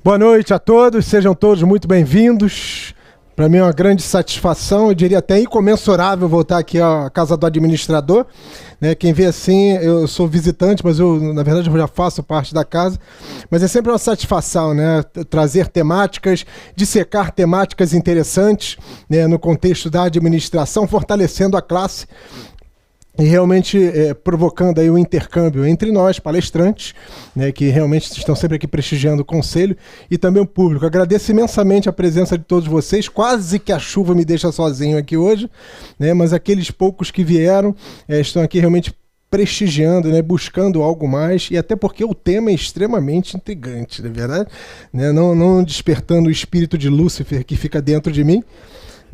Boa noite a todos, sejam todos muito bem-vindos. Para mim é uma grande satisfação, eu diria até incomensurável voltar aqui à casa do administrador. Né? Quem vê assim, eu sou visitante, mas na verdade eu já faço parte da casa. Mas é sempre uma satisfação, né? Trazer temáticas, dissecar temáticas interessantes, né? No contexto da administração, fortalecendo a classe. E realmente provocando aí o intercâmbio entre nós, palestrantes, né, que realmente estão sempre aqui prestigiando o conselho, e também o público. Agradeço imensamente a presença de todos vocês, quase que a chuva me deixa sozinho aqui hoje, né, mas aqueles poucos que vieram estão aqui realmente prestigiando, né, buscando algo mais, e até porque o tema é extremamente intrigante, não é verdade? Né, não despertando o espírito de Lúcifer que fica dentro de mim,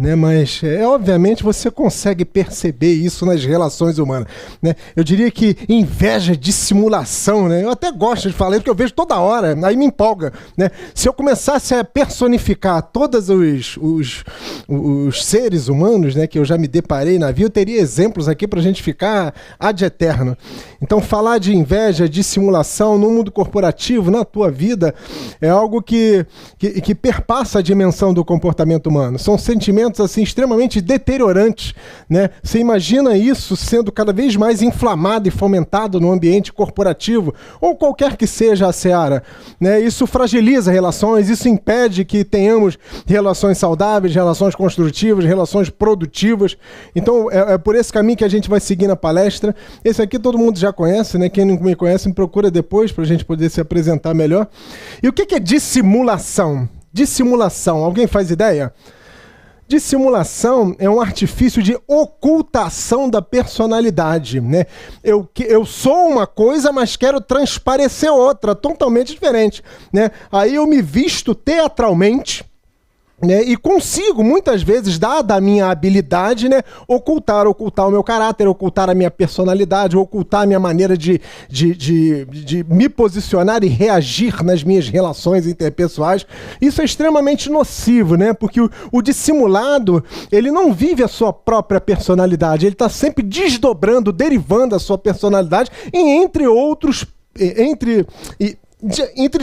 né, mas obviamente você consegue perceber isso nas relações humanas, né? Eu diria que inveja de simulação, né? Eu até gosto de falar isso porque eu vejo toda hora, aí me empolga, né? Se eu começasse a personificar todos os seres humanos, né, que eu já me deparei na vida, eu teria exemplos aqui para a gente ficar ad eterno. Então falar de inveja, de simulação no mundo corporativo, na tua vida, é algo que perpassa a dimensão do comportamento humano. São sentimentos assim extremamente deteriorantes, né? Você imagina isso sendo cada vez mais inflamado e fomentado no ambiente corporativo ou qualquer que seja a seara, né? Isso fragiliza relações, isso impede que tenhamos relações saudáveis, relações construtivas, relações produtivas. Então é por esse caminho que a gente vai seguir na palestra. Esse aqui todo mundo já conhece, né? Quem não me conhece me procura depois para a gente poder se apresentar melhor. E o que é dissimulação? Dissimulação, alguém faz ideia? Dissimulação é um artifício de ocultação da personalidade, né? Eu sou uma coisa, mas quero transparecer outra, totalmente diferente, né? Aí eu me visto teatralmente, né, e consigo, muitas vezes, dada a minha habilidade, né, ocultar o meu caráter, ocultar a minha personalidade, ocultar a minha maneira de me posicionar e reagir nas minhas relações interpessoais. Isso é extremamente nocivo, né, porque o dissimulado, ele não vive a sua própria personalidade, ele está sempre desdobrando, derivando a sua personalidade entre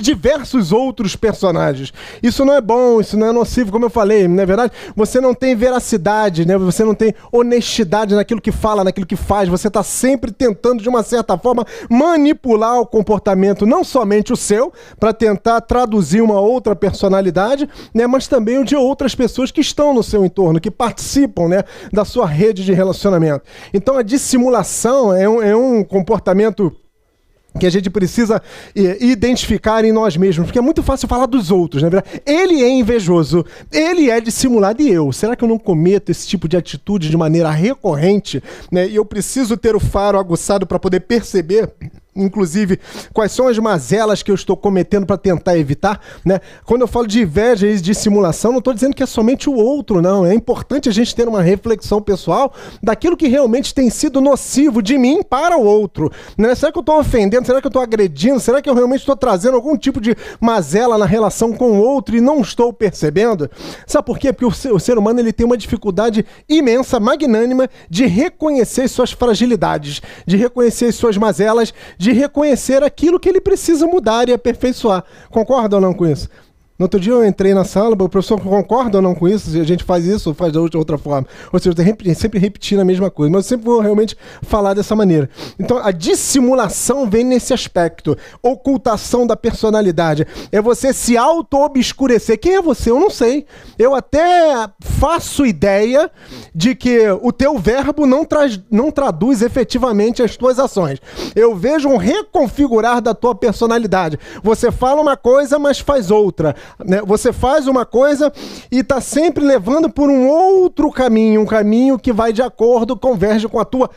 diversos outros personagens. Isso não é bom, isso não é nocivo, como eu falei, não é verdade? Você não tem veracidade, né? Você não tem honestidade naquilo que fala, naquilo que faz. Você está sempre tentando, de uma certa forma, manipular o comportamento, não somente o seu, para tentar traduzir uma outra personalidade, né? Mas também o de outras pessoas que estão no seu entorno, que participam, né, da sua rede de relacionamento. Então a dissimulação é um comportamento que a gente precisa identificar em nós mesmos, porque é muito fácil falar dos outros, né? Ele é invejoso, ele é dissimulado, e eu? Será que eu não cometo esse tipo de atitude de maneira recorrente, né? E eu preciso ter o faro aguçado para poder perceber, inclusive, quais são as mazelas que eu estou cometendo para tentar evitar, né? Quando eu falo de inveja e de simulação, não estou dizendo que é somente o outro, não. É importante a gente ter uma reflexão pessoal daquilo que realmente tem sido nocivo de mim para o outro, né? Será que eu estou ofendendo? Será que eu estou agredindo? Será que eu realmente estou trazendo algum tipo de mazela na relação com o outro e não estou percebendo? Sabe por quê? Porque o ser humano ele tem uma dificuldade imensa, magnânima, de reconhecer suas fragilidades, de reconhecer suas mazelas, de reconhecer aquilo que ele precisa mudar e aperfeiçoar. Concorda ou não com isso? No outro dia eu entrei na sala, o professor concorda ou não com isso? A gente faz isso ou faz de outra forma? Ou seja, eu sempre repetindo a mesma coisa, mas eu sempre vou realmente falar dessa maneira. Então, a dissimulação vem nesse aspecto. Ocultação da personalidade. É você se auto-obscurecer. Quem é você? Eu não sei. Eu até faço ideia de que o teu verbo não traduz efetivamente as tuas ações. Eu vejo um reconfigurar da tua personalidade. Você fala uma coisa, mas faz outra. Você faz uma coisa e está sempre levando por um outro caminho, um caminho que vai de acordo, converge com a tua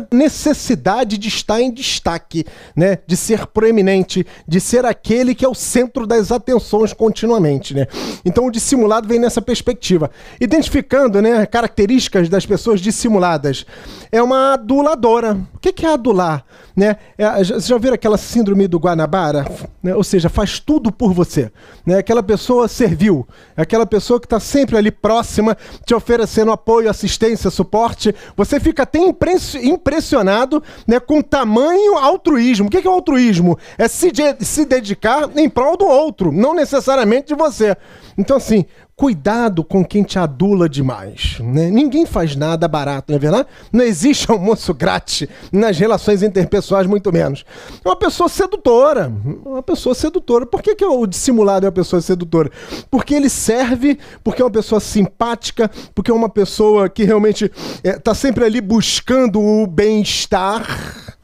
necessidade de estar em destaque, né? De ser proeminente, de ser aquele que é o centro das atenções continuamente, né? Então o dissimulado vem nessa perspectiva. Identificando, né, características das pessoas dissimuladas. É uma aduladora. O que é adular? Né? Vocês já viram aquela síndrome do Guanabara? Né? Ou seja, faz tudo por você. Né? Aquela pessoa servil, aquela pessoa que está sempre ali próxima, te oferecendo apoio, assistência, suporte. Você fica até impressionado impressionado, né, com tamanho altruísmo. O que é o altruísmo? É se dedicar em prol do outro, não necessariamente de você. Então, assim, cuidado com quem te adula demais, né? Ninguém faz nada barato, não é verdade? Não existe almoço grátis nas relações interpessoais, muito menos. É uma pessoa sedutora. Uma pessoa sedutora. Por que o dissimulado é uma pessoa sedutora? Porque ele serve, porque é uma pessoa simpática, porque é uma pessoa que realmente está sempre ali buscando o bem-estar.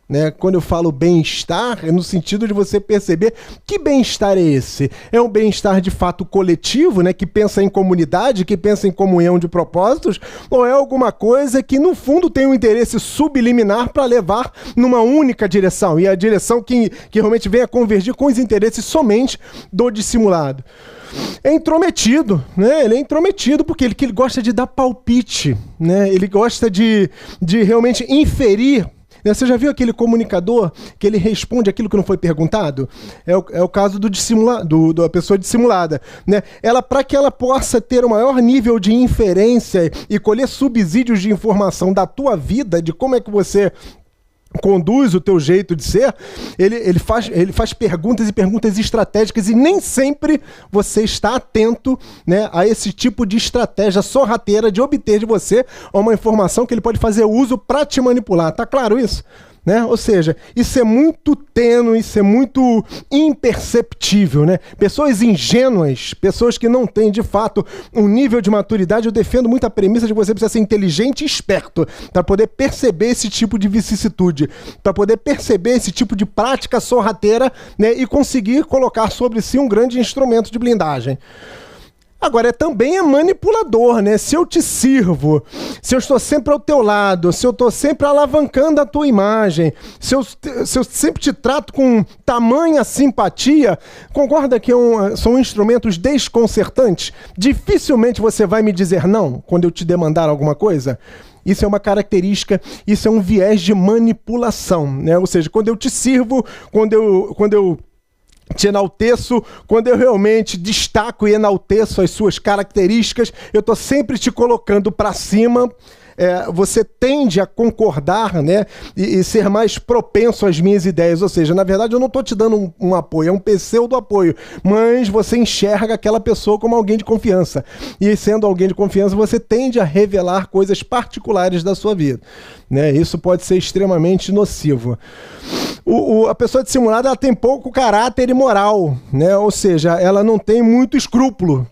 Né? Quando eu falo bem-estar, é no sentido de você perceber que bem-estar é esse. É um bem-estar de fato coletivo, né? Que pensa em comunidade, que pensa em comunhão de propósitos, ou é alguma coisa que no fundo tem um interesse subliminar para levar numa única direção, e a direção que realmente vem a convergir com os interesses somente do dissimulado. É intrometido, né? Ele é intrometido porque ele gosta de dar palpite, né? Ele gosta de realmente inferir. Você já viu aquele comunicador que ele responde aquilo que não foi perguntado? É o caso da pessoa dissimulada, né? Para que ela possa ter o maior nível de inferência e colher subsídios de informação da tua vida, de como é que você conduz o teu jeito de ser, ele faz perguntas e perguntas estratégicas, e nem sempre você está atento, né, a esse tipo de estratégia sorrateira de obter de você uma informação que ele pode fazer uso para te manipular. Tá claro isso? Né? Ou seja, isso é muito tênue, isso é muito imperceptível, né? Pessoas ingênuas, pessoas que não têm de fato um nível de maturidade, eu defendo muito a premissa de que você precisa ser inteligente e esperto para poder perceber esse tipo de vicissitude, para poder perceber esse tipo de prática sorrateira, né, e conseguir colocar sobre si um grande instrumento de blindagem. Agora, também é manipulador, né? Se eu te sirvo, se eu estou sempre ao teu lado, se eu estou sempre alavancando a tua imagem, se eu sempre te trato com tamanha simpatia, concorda que são instrumentos desconcertantes? Dificilmente você vai me dizer não quando eu te demandar alguma coisa. Isso é uma característica, isso é um viés de manipulação, né? Ou seja, quando eu te sirvo, quando eu te enalteço, quando eu realmente destaco e enalteço as suas características, eu estou sempre te colocando para cima. Você tende a concordar, né, e ser mais propenso às minhas ideias. Ou seja, na verdade eu não estou te dando um apoio, é um pseudo apoio, mas você enxerga aquela pessoa como alguém de confiança. E sendo alguém de confiança, você tende a revelar coisas particulares da sua vida, né? Isso pode ser extremamente nocivo. A pessoa dissimulada, ela tem pouco caráter e moral, né? Ou seja, ela não tem muito escrúpulo,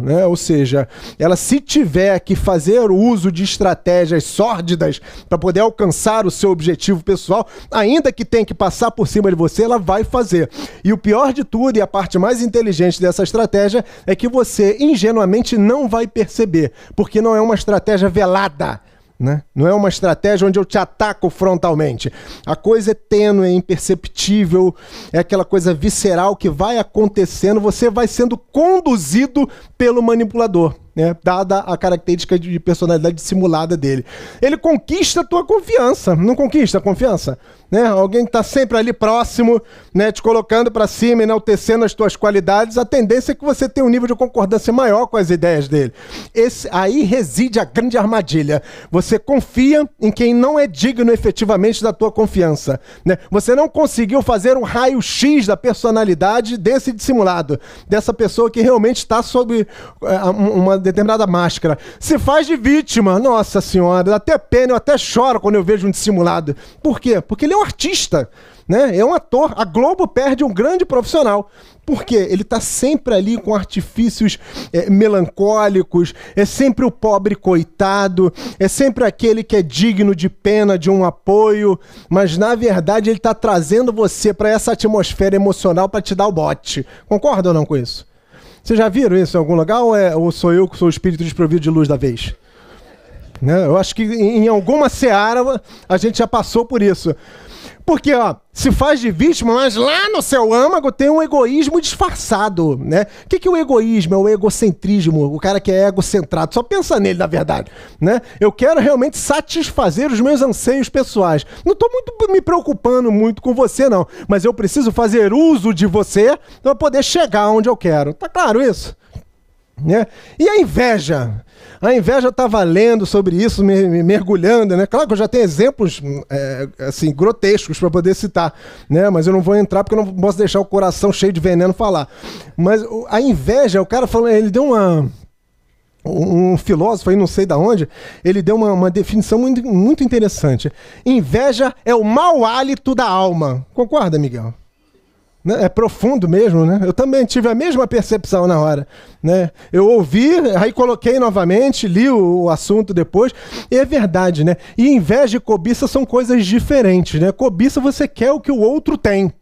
né? Ou seja, ela, se tiver que fazer uso de estratégias sórdidas para poder alcançar o seu objetivo pessoal, ainda que tenha que passar por cima de você, ela vai fazer. E o pior de tudo, e a parte mais inteligente dessa estratégia, é que você ingenuamente não vai perceber, porque não é uma estratégia velada, né? Não é uma estratégia onde eu te ataco frontalmente. A coisa é tênue, é imperceptível, é aquela coisa visceral que vai acontecendo, você vai sendo conduzido pelo manipulador, né? Dada a característica de personalidade dissimulada dele. Ele conquista a tua confiança, não conquista a confiança? Né? Alguém que está sempre ali próximo, né, te colocando para cima, enaltecendo as tuas qualidades, a tendência é que você tenha um nível de concordância maior com as ideias dele. Aí reside a grande armadilha. Você confia em quem não é digno efetivamente da tua confiança, né? Você não conseguiu fazer um raio-x da personalidade desse dissimulado, dessa pessoa que realmente está sob uma determinada máscara. Se faz de vítima, nossa senhora, dá até pena, eu até choro quando eu vejo um dissimulado. Por quê? Porque ele é um artista, né? É um ator. A Globo perde um grande profissional. Por quê? Ele está sempre ali com artifícios melancólicos, é sempre o pobre coitado, é sempre aquele que é digno de pena, de um apoio, mas na verdade ele está trazendo você para essa atmosfera emocional para te dar o bote. Concorda ou não com isso? Vocês já viram isso em algum lugar, ou sou eu que sou o espírito desprovido de luz da vez? Né? Eu acho que em alguma seara a gente já passou por isso. Porque, ó, se faz de vítima, mas lá no seu âmago tem um egoísmo disfarçado, né? O que é o egoísmo? É o egocentrismo, o cara que é egocentrado. Só pensa nele, na verdade, né? Eu quero realmente satisfazer os meus anseios pessoais. Não estou me preocupando muito com você, não. Mas eu preciso fazer uso de você para poder chegar onde eu quero. Tá claro isso? né? E a inveja? A inveja eu estava lendo sobre isso, me mergulhando, né? Claro que eu já tenho exemplos assim, grotescos para poder citar, né? Mas eu não vou entrar porque eu não posso deixar o coração cheio de veneno falar. Mas a inveja, o cara falou, ele deu um filósofo aí, não sei de onde, ele deu uma definição muito, muito interessante. Inveja é o mau hálito da alma. Concorda, Miguel? É profundo mesmo, né? Eu também tive a mesma percepção na hora, né? Eu ouvi, aí coloquei novamente, li o assunto depois, e é verdade, né? E inveja e cobiça são coisas diferentes, né? Cobiça você quer o que o outro tem.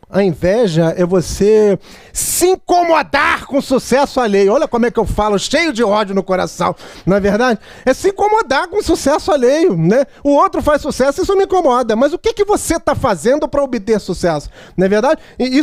A inveja é você se incomodar com o sucesso alheio. Olha como é que eu falo, cheio de ódio no coração. Não é verdade? É se incomodar com o sucesso alheio, né? O outro faz sucesso, isso me incomoda. Mas o que você está fazendo para obter sucesso? Não é verdade? E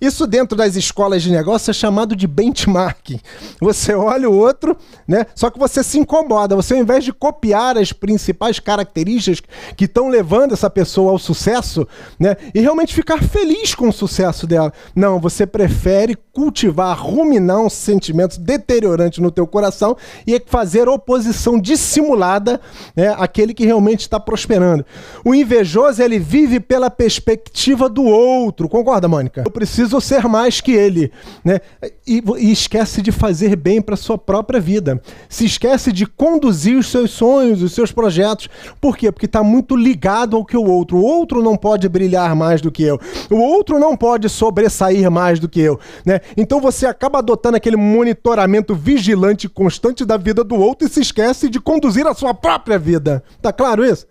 isso dentro das escolas de negócio é chamado de benchmarking. Você olha o outro, né? Só que você se incomoda. Você, ao invés de copiar as principais características que estão levando essa pessoa ao sucesso, né? E realmente ficar feliz com o sucesso dela. Não, você prefere cultivar, ruminar uns sentimentos deteriorantes no teu coração e fazer oposição dissimulada, né, àquele que realmente está prosperando. O invejoso, ele vive pela perspectiva do outro. Concorda, Mônica? Eu preciso ser mais que ele, né? E esquece de fazer bem para sua própria vida. Se esquece de conduzir os seus sonhos, os seus projetos. Por quê? Porque está muito ligado ao que o outro não pode brilhar mais do que eu. O outro não pode sobressair mais do que eu, né? Então você acaba adotando aquele monitoramento vigilante e constante da vida do outro e se esquece de conduzir a sua própria vida. Tá claro isso?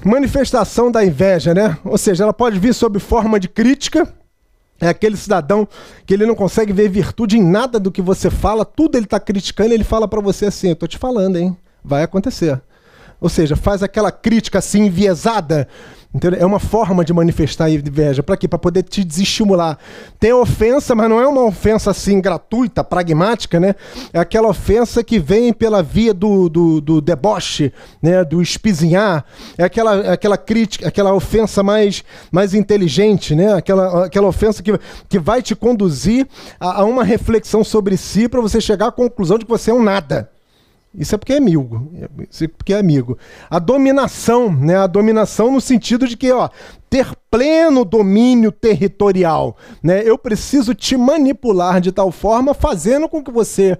Manifestação da inveja, né? Ou seja, ela pode vir sob forma de crítica. É aquele cidadão que ele não consegue ver virtude em nada do que você fala, tudo ele tá criticando e ele fala pra você assim, eu tô te falando, hein? Vai acontecer. Ou seja, faz aquela crítica assim enviesada. Entendeu? É uma forma de manifestar a inveja. Para quê? Para poder te desestimular. Tem a ofensa, mas não é uma ofensa assim gratuita, pragmática, né? É aquela ofensa que vem pela via do deboche, né? Do espizinhar. É aquela crítica, aquela ofensa mais inteligente, né? Aquela ofensa que vai te conduzir a uma reflexão sobre si para você chegar à conclusão de que você é um nada. Isso é porque é amigo. Isso é porque é amigo. A dominação, né? A dominação no sentido de que, ó, ter pleno domínio territorial, né? Eu preciso te manipular de tal forma, fazendo com que você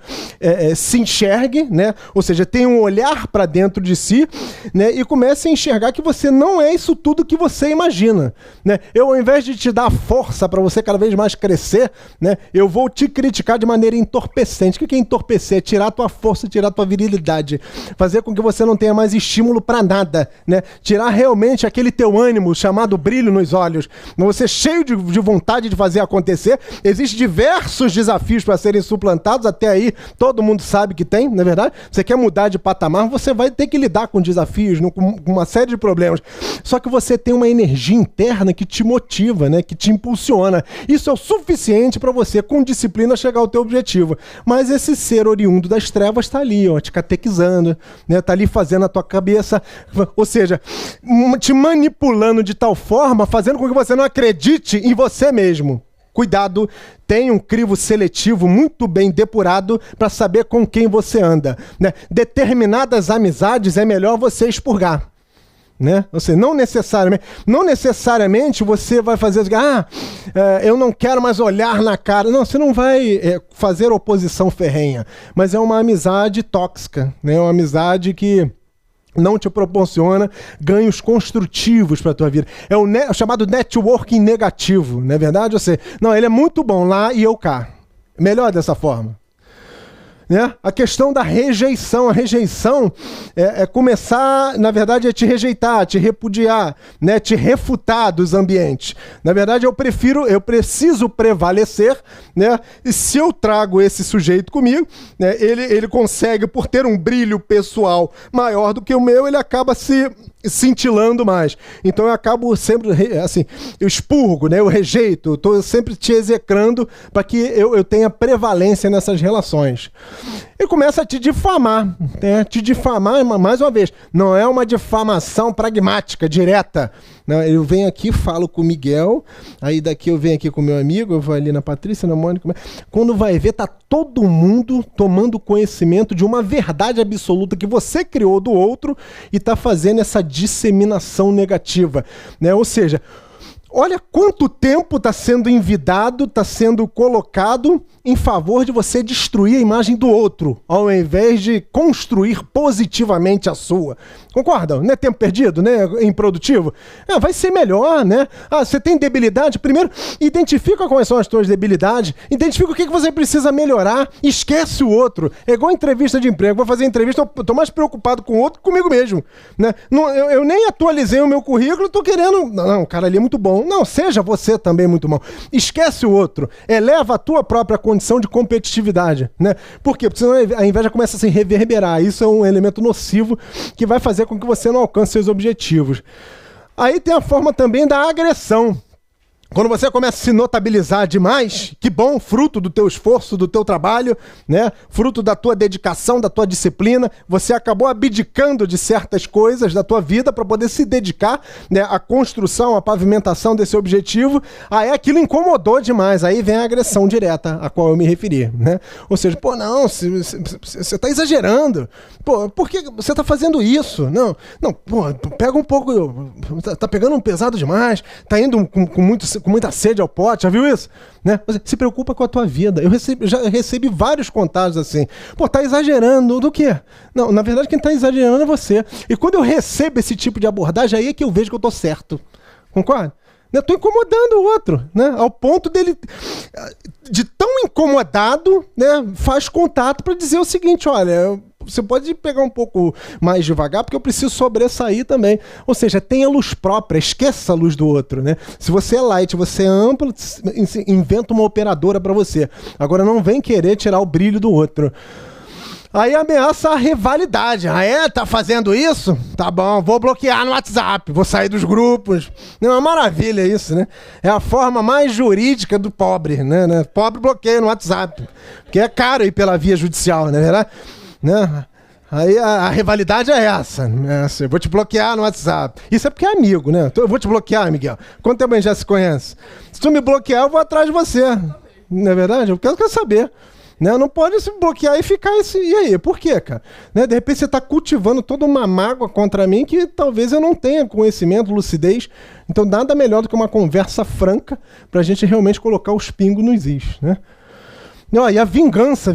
se enxergue, né? Ou seja, tenha um olhar para dentro de si, né? E comece a enxergar que você não é isso tudo que você imagina, né? Eu, ao invés de te dar força para você cada vez mais crescer, né? Eu vou te criticar de maneira entorpecente. O que é entorpecer? É tirar a tua força, tirar a tua virilidade, fazer com que você não tenha mais estímulo para nada, né? Tirar realmente aquele teu ânimo chamado brilho nos olhos, você cheio de vontade de fazer acontecer. Existem diversos desafios para serem suplantados, até aí todo mundo sabe que tem, não é verdade? Você quer mudar de patamar, você vai ter que lidar com desafios, com uma série de problemas. Só que você tem uma energia interna que te motiva, né? Que te impulsiona. Isso é o suficiente para você, com disciplina, chegar ao teu objetivo. Mas esse ser oriundo das trevas está ali, ó, te catequizando, né? Tá ali fazendo a tua cabeça, ou seja, te manipulando de tal forma, fazendo com que você não acredite em você mesmo. Cuidado, tem um crivo seletivo muito bem depurado para saber com quem você anda, né? Determinadas amizades é melhor você expurgar, né? Ou seja, não necessariamente você vai fazer eu não quero mais olhar na cara. Não, você não vai fazer oposição ferrenha, mas é uma amizade tóxica, né? É uma amizade que não te proporciona ganhos construtivos para a tua vida. É o chamado networking negativo, não é verdade? Ou seja, não, ele é muito bom lá e eu cá. Melhor dessa forma. Né? A questão da rejeição. A rejeição é começar, na verdade, a te rejeitar, te repudiar, né? Te refutar dos ambientes. Na verdade, eu preciso prevalecer, né? E se eu trago esse sujeito comigo, né? Ele consegue, por ter um brilho pessoal maior do que o meu, ele acaba se cintilando mais. Então eu acabo sempre, assim, eu expurgo, né? Eu rejeito, estou sempre te execrando para que eu tenha prevalência nessas relações. e começa a te difamar, né? Te difamar, mais uma vez, não é uma difamação pragmática, direta. Não, eu venho aqui, falo com o Miguel, aí daqui eu venho aqui com o meu amigo, eu vou ali na Patrícia, na Mônica. Quando vai ver, tá todo mundo tomando conhecimento de uma verdade absoluta que você criou do outro e tá fazendo essa disseminação negativa, né? Ou seja, olha quanto tempo está sendo envidado, está sendo colocado em favor de você destruir a imagem do outro, ao invés de construir positivamente a sua. Concordam? Não é tempo perdido, né? Improdutivo? Vai ser melhor, né? Você tem debilidade? Primeiro, identifica quais são as suas debilidades, identifica o que você precisa melhorar, esquece o outro. É igual entrevista de emprego. Vou fazer entrevista, eu estou mais preocupado com o outro que comigo mesmo, né? Eu nem atualizei o meu currículo, estou querendo... Não, o cara ali é muito bom. Não, seja você também muito bom. Esquece o outro. Eleva a tua própria condição de competitividade, né? Por quê? Porque senão a inveja começa a se reverberar. Isso é um elemento nocivo que vai fazer com que você não alcance seus objetivos. Aí tem a forma também da agressão. Quando você começa a se notabilizar demais, que bom, fruto do teu esforço, do teu trabalho, né? Fruto da tua dedicação, da tua disciplina, você acabou abdicando de certas coisas da tua vida para poder se dedicar, né, à construção, à pavimentação desse objetivo. Aí aquilo incomodou demais, aí vem a agressão direta a qual eu me referi, né? Ou seja, pô, não, você tá exagerando. Pô, por que você tá fazendo isso? Não, pô, pega um pouco, tá pegando um pesado demais, tá indo com muita sede ao pote, já viu isso? Né? Você se preocupa com a tua vida. Eu já recebi vários contatos assim. Pô, tá exagerando do quê? Não, na verdade quem tá exagerando é você. E quando eu recebo esse tipo de abordagem, aí é que eu vejo que eu tô certo. Concorda? Eu tô incomodando o outro, né? Ao ponto dele, de tão incomodado, né, faz contato para dizer o seguinte, olha, você pode pegar um pouco mais devagar, porque eu preciso sobressair também. Ou seja, tenha luz própria, esqueça a luz do outro, né? Se você é light, você é amplo, inventa uma operadora para você. Agora não vem querer tirar o brilho do outro. Aí ameaça a rivalidade. Tá fazendo isso? Tá bom, vou bloquear no WhatsApp, vou sair dos grupos. Não, é uma maravilha isso, né? É a forma mais jurídica do pobre, né? Pobre bloqueia no WhatsApp, porque é caro ir pela via judicial, não é verdade? Né? Aí a rivalidade é essa, né? Eu vou te bloquear no WhatsApp. Isso é porque é amigo, né? Eu vou te bloquear, Miguel. Quanto tempo a gente já se conhece? Se tu me bloquear, eu vou atrás de você. Não é verdade? Eu quero saber. Né? Não pode se bloquear e ficar esse... E aí, por quê, cara? Né? De repente você está cultivando toda uma mágoa contra mim que talvez eu não tenha conhecimento, lucidez. Então nada melhor do que uma conversa franca para a gente realmente colocar os pingos nos is, né? E a vingança,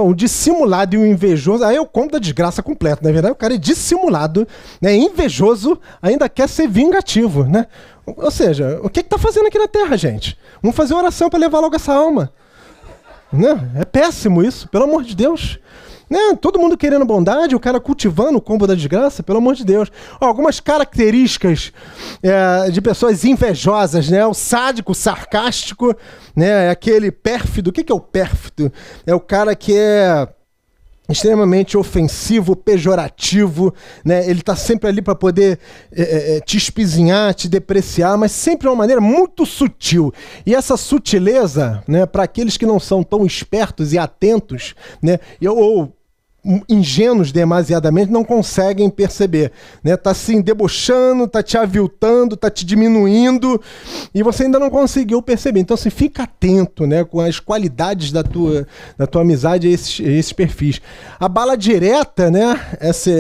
o dissimulado e o invejoso, aí eu conto da desgraça completa, na verdade o cara é dissimulado, né, invejoso, ainda quer ser vingativo, né? Ou seja, o que tá fazendo aqui na Terra, gente? Vamos fazer oração para levar logo essa alma. Né? É péssimo isso, pelo amor de Deus. Né? Todo mundo querendo bondade, o cara cultivando o combo da desgraça, pelo amor de Deus. Algumas características de pessoas invejosas, né? O sádico, o sarcástico, né? Aquele pérfido. O que é o pérfido? É o cara que é extremamente ofensivo, pejorativo, né? Ele está sempre ali para poder te espizinhar, te depreciar, mas sempre de uma maneira muito sutil. E essa sutileza, né, para aqueles que não são tão espertos e atentos, né, ou ingênuos demasiadamente, não conseguem perceber, né? Tá se debochando, tá te aviltando, tá te diminuindo e você ainda não conseguiu perceber. Então, assim, fica atento, né, com as qualidades da tua amizade a esses perfis. A bala direta, né,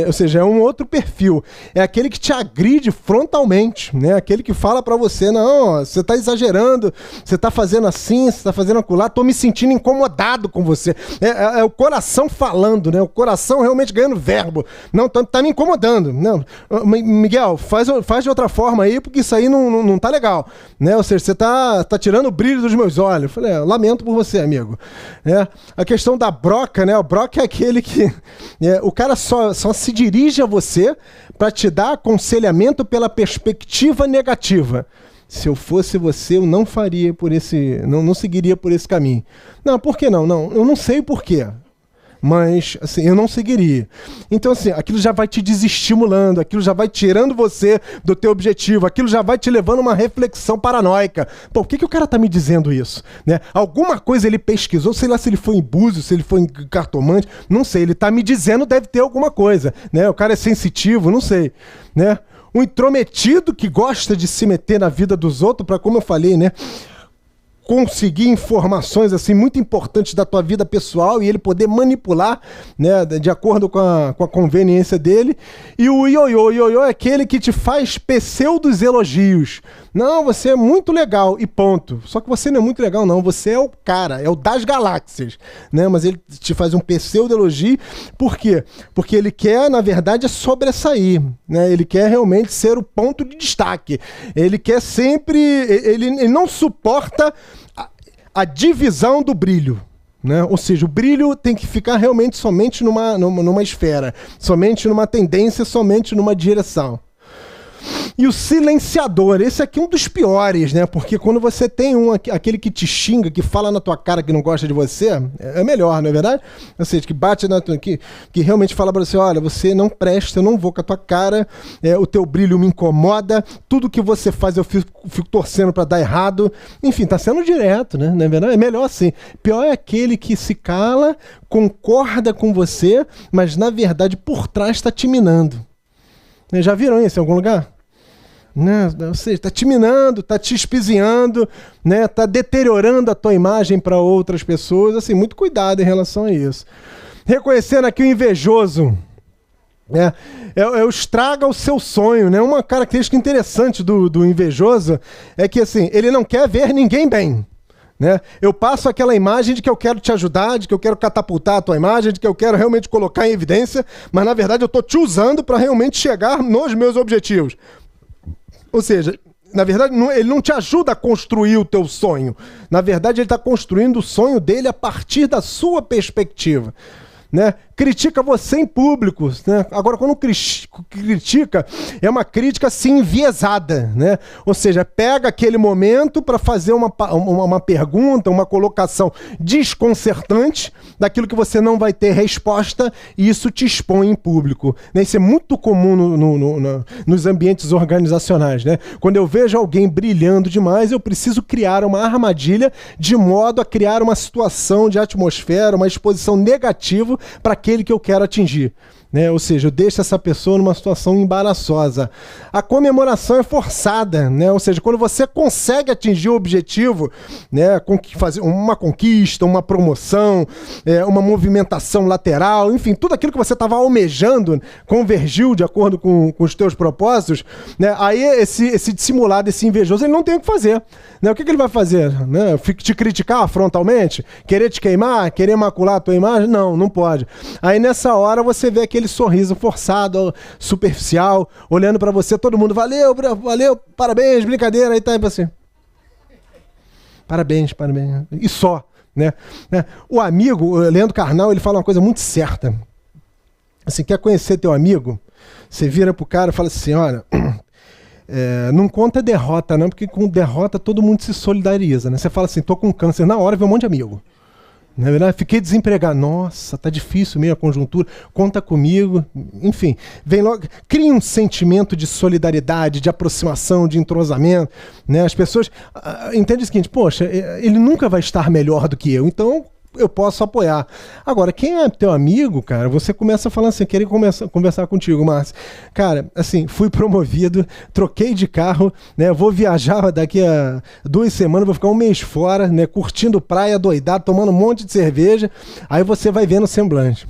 ou seja, é um outro perfil. É aquele que te agride frontalmente, né? Aquele que fala pra você, não, você tá exagerando, você tá fazendo assim, você tá fazendo acolá, tô me sentindo incomodado com você. É o coração falando, né? O coração realmente ganhando verbo. Não, tá me incomodando. Não, Miguel, faz de outra forma aí, porque isso aí não tá legal. Né? Ou seja, você tá tirando o brilho dos meus olhos. Eu falei, lamento por você, amigo. A questão da broca, né? O broca é aquele que... o cara só se dirige a você para te dar aconselhamento pela perspectiva negativa. Se eu fosse você, eu não faria por esse... Não seguiria por esse caminho. Não, por que não? Não, eu não sei por quê. mas assim, eu não seguiria. Então assim, aquilo já vai te desestimulando, aquilo já vai tirando você do teu objetivo, aquilo já vai te levando a uma reflexão paranoica. Pô, por que o cara tá me dizendo isso? Né? Alguma coisa ele pesquisou, sei lá se ele foi em búzio, se ele foi em cartomante, não sei, ele tá me dizendo, deve ter alguma coisa, né? O cara é sensitivo, não sei, né? Um intrometido que gosta de se meter na vida dos outros para, como eu falei, né, conseguir informações assim muito importantes da tua vida pessoal e ele poder manipular, né, de acordo com a conveniência dele. E o ioiô é aquele que te faz pseudos elogios. Não, você é muito legal e ponto. Só que você não é muito legal não, você é o cara, é o das galáxias, né? Mas ele te faz um pseudo elogio. Por quê? Porque ele quer, na verdade, sobressair, né? Ele quer realmente ser o ponto de destaque. Ele quer sempre, ele não suporta a divisão do brilho. Né? Ou seja, o brilho tem que ficar realmente somente numa esfera, somente numa tendência, somente numa direção. E o silenciador, esse aqui é um dos piores, né? Porque quando você tem aquele que te xinga, que fala na tua cara que não gosta de você, é melhor, não é verdade? Ou seja, que bate na tua... Que realmente fala pra você, olha, você não presta, eu não vou com a tua cara, o teu brilho me incomoda, tudo que você faz eu fico torcendo pra dar errado. Enfim, tá sendo direto, né? Não é verdade? É melhor assim. Pior é aquele que se cala, concorda com você, mas na verdade por trás tá te minando. Já viram isso em algum lugar? Né? Ou seja, está te minando, está te espizinhando, né? Está deteriorando a tua imagem para outras pessoas. Assim, muito cuidado em relação a isso. Reconhecendo aqui o invejoso. Estraga o seu sonho, né? Uma característica interessante do invejoso é que assim, ele não quer ver ninguém bem. Né? Eu passo aquela imagem de que eu quero te ajudar, de que eu quero catapultar a tua imagem, de que eu quero realmente colocar em evidência, mas na verdade eu estou te usando para realmente chegar nos meus objetivos. Ou seja, na verdade ele não te ajuda a construir o teu sonho. Na verdade ele está construindo o sonho dele a partir da sua perspectiva. Né? Critica você em público, né? Agora quando critica é uma crítica assim enviesada, né? Ou seja, pega aquele momento para fazer uma pergunta, uma colocação desconcertante daquilo que você não vai ter resposta e isso te expõe em público, né? Isso é muito comum nos ambientes organizacionais, né? Quando eu vejo alguém brilhando demais, eu preciso criar uma armadilha de modo a criar uma situação de atmosfera, uma exposição negativa para aquele que eu quero atingir. Né? Ou seja, eu deixo essa pessoa numa situação embaraçosa. A comemoração é forçada, né? Ou seja, quando você consegue atingir o objetivo, né? Fazer uma conquista, uma promoção, uma movimentação lateral, enfim, tudo aquilo que você estava almejando convergiu de acordo com os teus propósitos, né? Aí esse dissimulado, esse invejoso, ele não tem o que fazer. Né? O que ele vai fazer? Né? Te criticar frontalmente? Querer te queimar? Querer macular a tua imagem? Não, não pode. Aí nessa hora você vê aquele sorriso forçado, superficial, olhando pra você, todo mundo, valeu, parabéns, brincadeira, aí tá aí pra você. Parabéns. E só, né? O amigo, o Leandro Carnal, ele fala uma coisa muito certa. Assim, quer conhecer teu amigo? Você vira pro cara e fala assim, olha, não conta derrota não, porque com derrota todo mundo se solidariza, né? Você fala assim, tô com câncer, na hora vem um monte de amigo. Na verdade, fiquei desempregado. Nossa, tá difícil meio a conjuntura. Conta comigo. Enfim, vem logo. Cria um sentimento de solidariedade, de aproximação, de entrosamento. Né? As pessoas entendem o seguinte: poxa, ele nunca vai estar melhor do que eu, então eu posso apoiar. Agora, quem é teu amigo, cara, você começa falando assim, querer conversar contigo, Márcio. Cara, assim, fui promovido, troquei de carro, né, vou viajar daqui a 2 semanas, vou ficar 1 mês fora, né, curtindo praia, doidado, tomando um monte de cerveja, aí você vai vendo o semblante.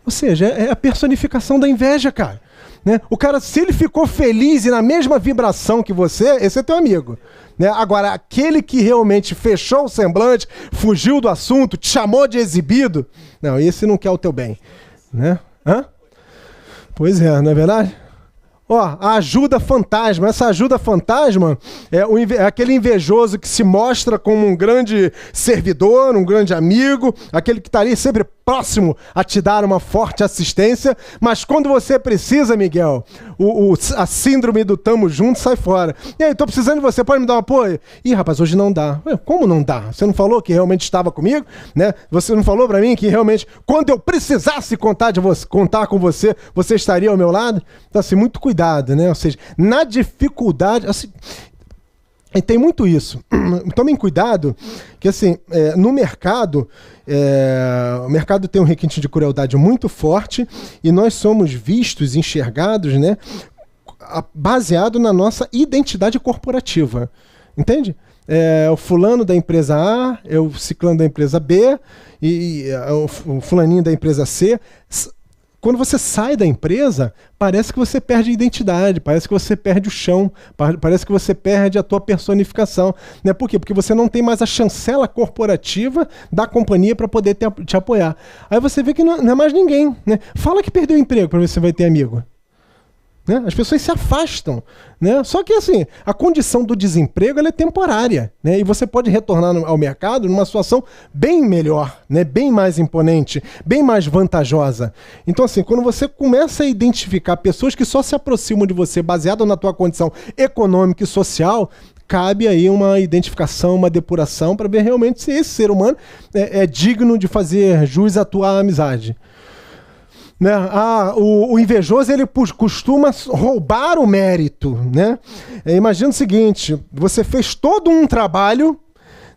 Ou seja, é a personificação da inveja, cara. Né? O cara, se ele ficou feliz e na mesma vibração que você, esse é teu amigo. Né? Agora, aquele que realmente fechou o semblante, fugiu do assunto, te chamou de exibido, não, esse não quer o teu bem. Né? Hã? Pois é, não é verdade? Ó, a ajuda fantasma. Essa ajuda fantasma é aquele invejoso que se mostra como um grande servidor, um grande amigo, aquele que está ali sempre próximo a te dar uma forte assistência, mas quando você precisa, Miguel, a síndrome do tamo junto sai fora. E aí, tô precisando de você, pode me dar um apoio? Ih, rapaz, hoje não dá. Ué, como não dá? Você não falou que realmente estava comigo, né? Você não falou para mim que realmente, quando eu precisasse contar com você, você estaria ao meu lado? Então, assim, muito cuidado, né? Ou seja, na dificuldade... Assim, e tem muito isso. Tomem cuidado, que assim, no mercado, o mercado tem um requinte de crueldade muito forte e nós somos vistos, enxergados, né, baseado na nossa identidade corporativa. Entende? O fulano da empresa A, o ciclano da empresa B e o fulaninho da empresa C. Quando você sai da empresa, parece que você perde a identidade, parece que você perde o chão, parece que você perde a tua personificação. Né? Por quê? Porque você não tem mais a chancela corporativa da companhia para poder te apoiar. Aí você vê que não é mais ninguém. Né? Fala que perdeu o emprego para ver se você vai ter amigo. Né? As pessoas se afastam, né? Só que assim, a condição do desemprego ela é temporária, né? E você pode retornar ao mercado numa situação bem melhor, né? Bem mais imponente, bem mais vantajosa. Então assim, quando você começa a identificar pessoas que só se aproximam de você baseado na tua condição econômica e social, cabe aí uma identificação, uma depuração para ver realmente se esse ser humano é digno de fazer jus à tua amizade. Né? O invejoso ele costuma roubar o mérito. Né? Imagina o seguinte, você fez todo um trabalho,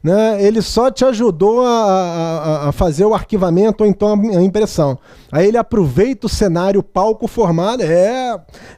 né? Ele só te ajudou a fazer o arquivamento ou então a impressão. Aí ele aproveita o cenário, o palco formado.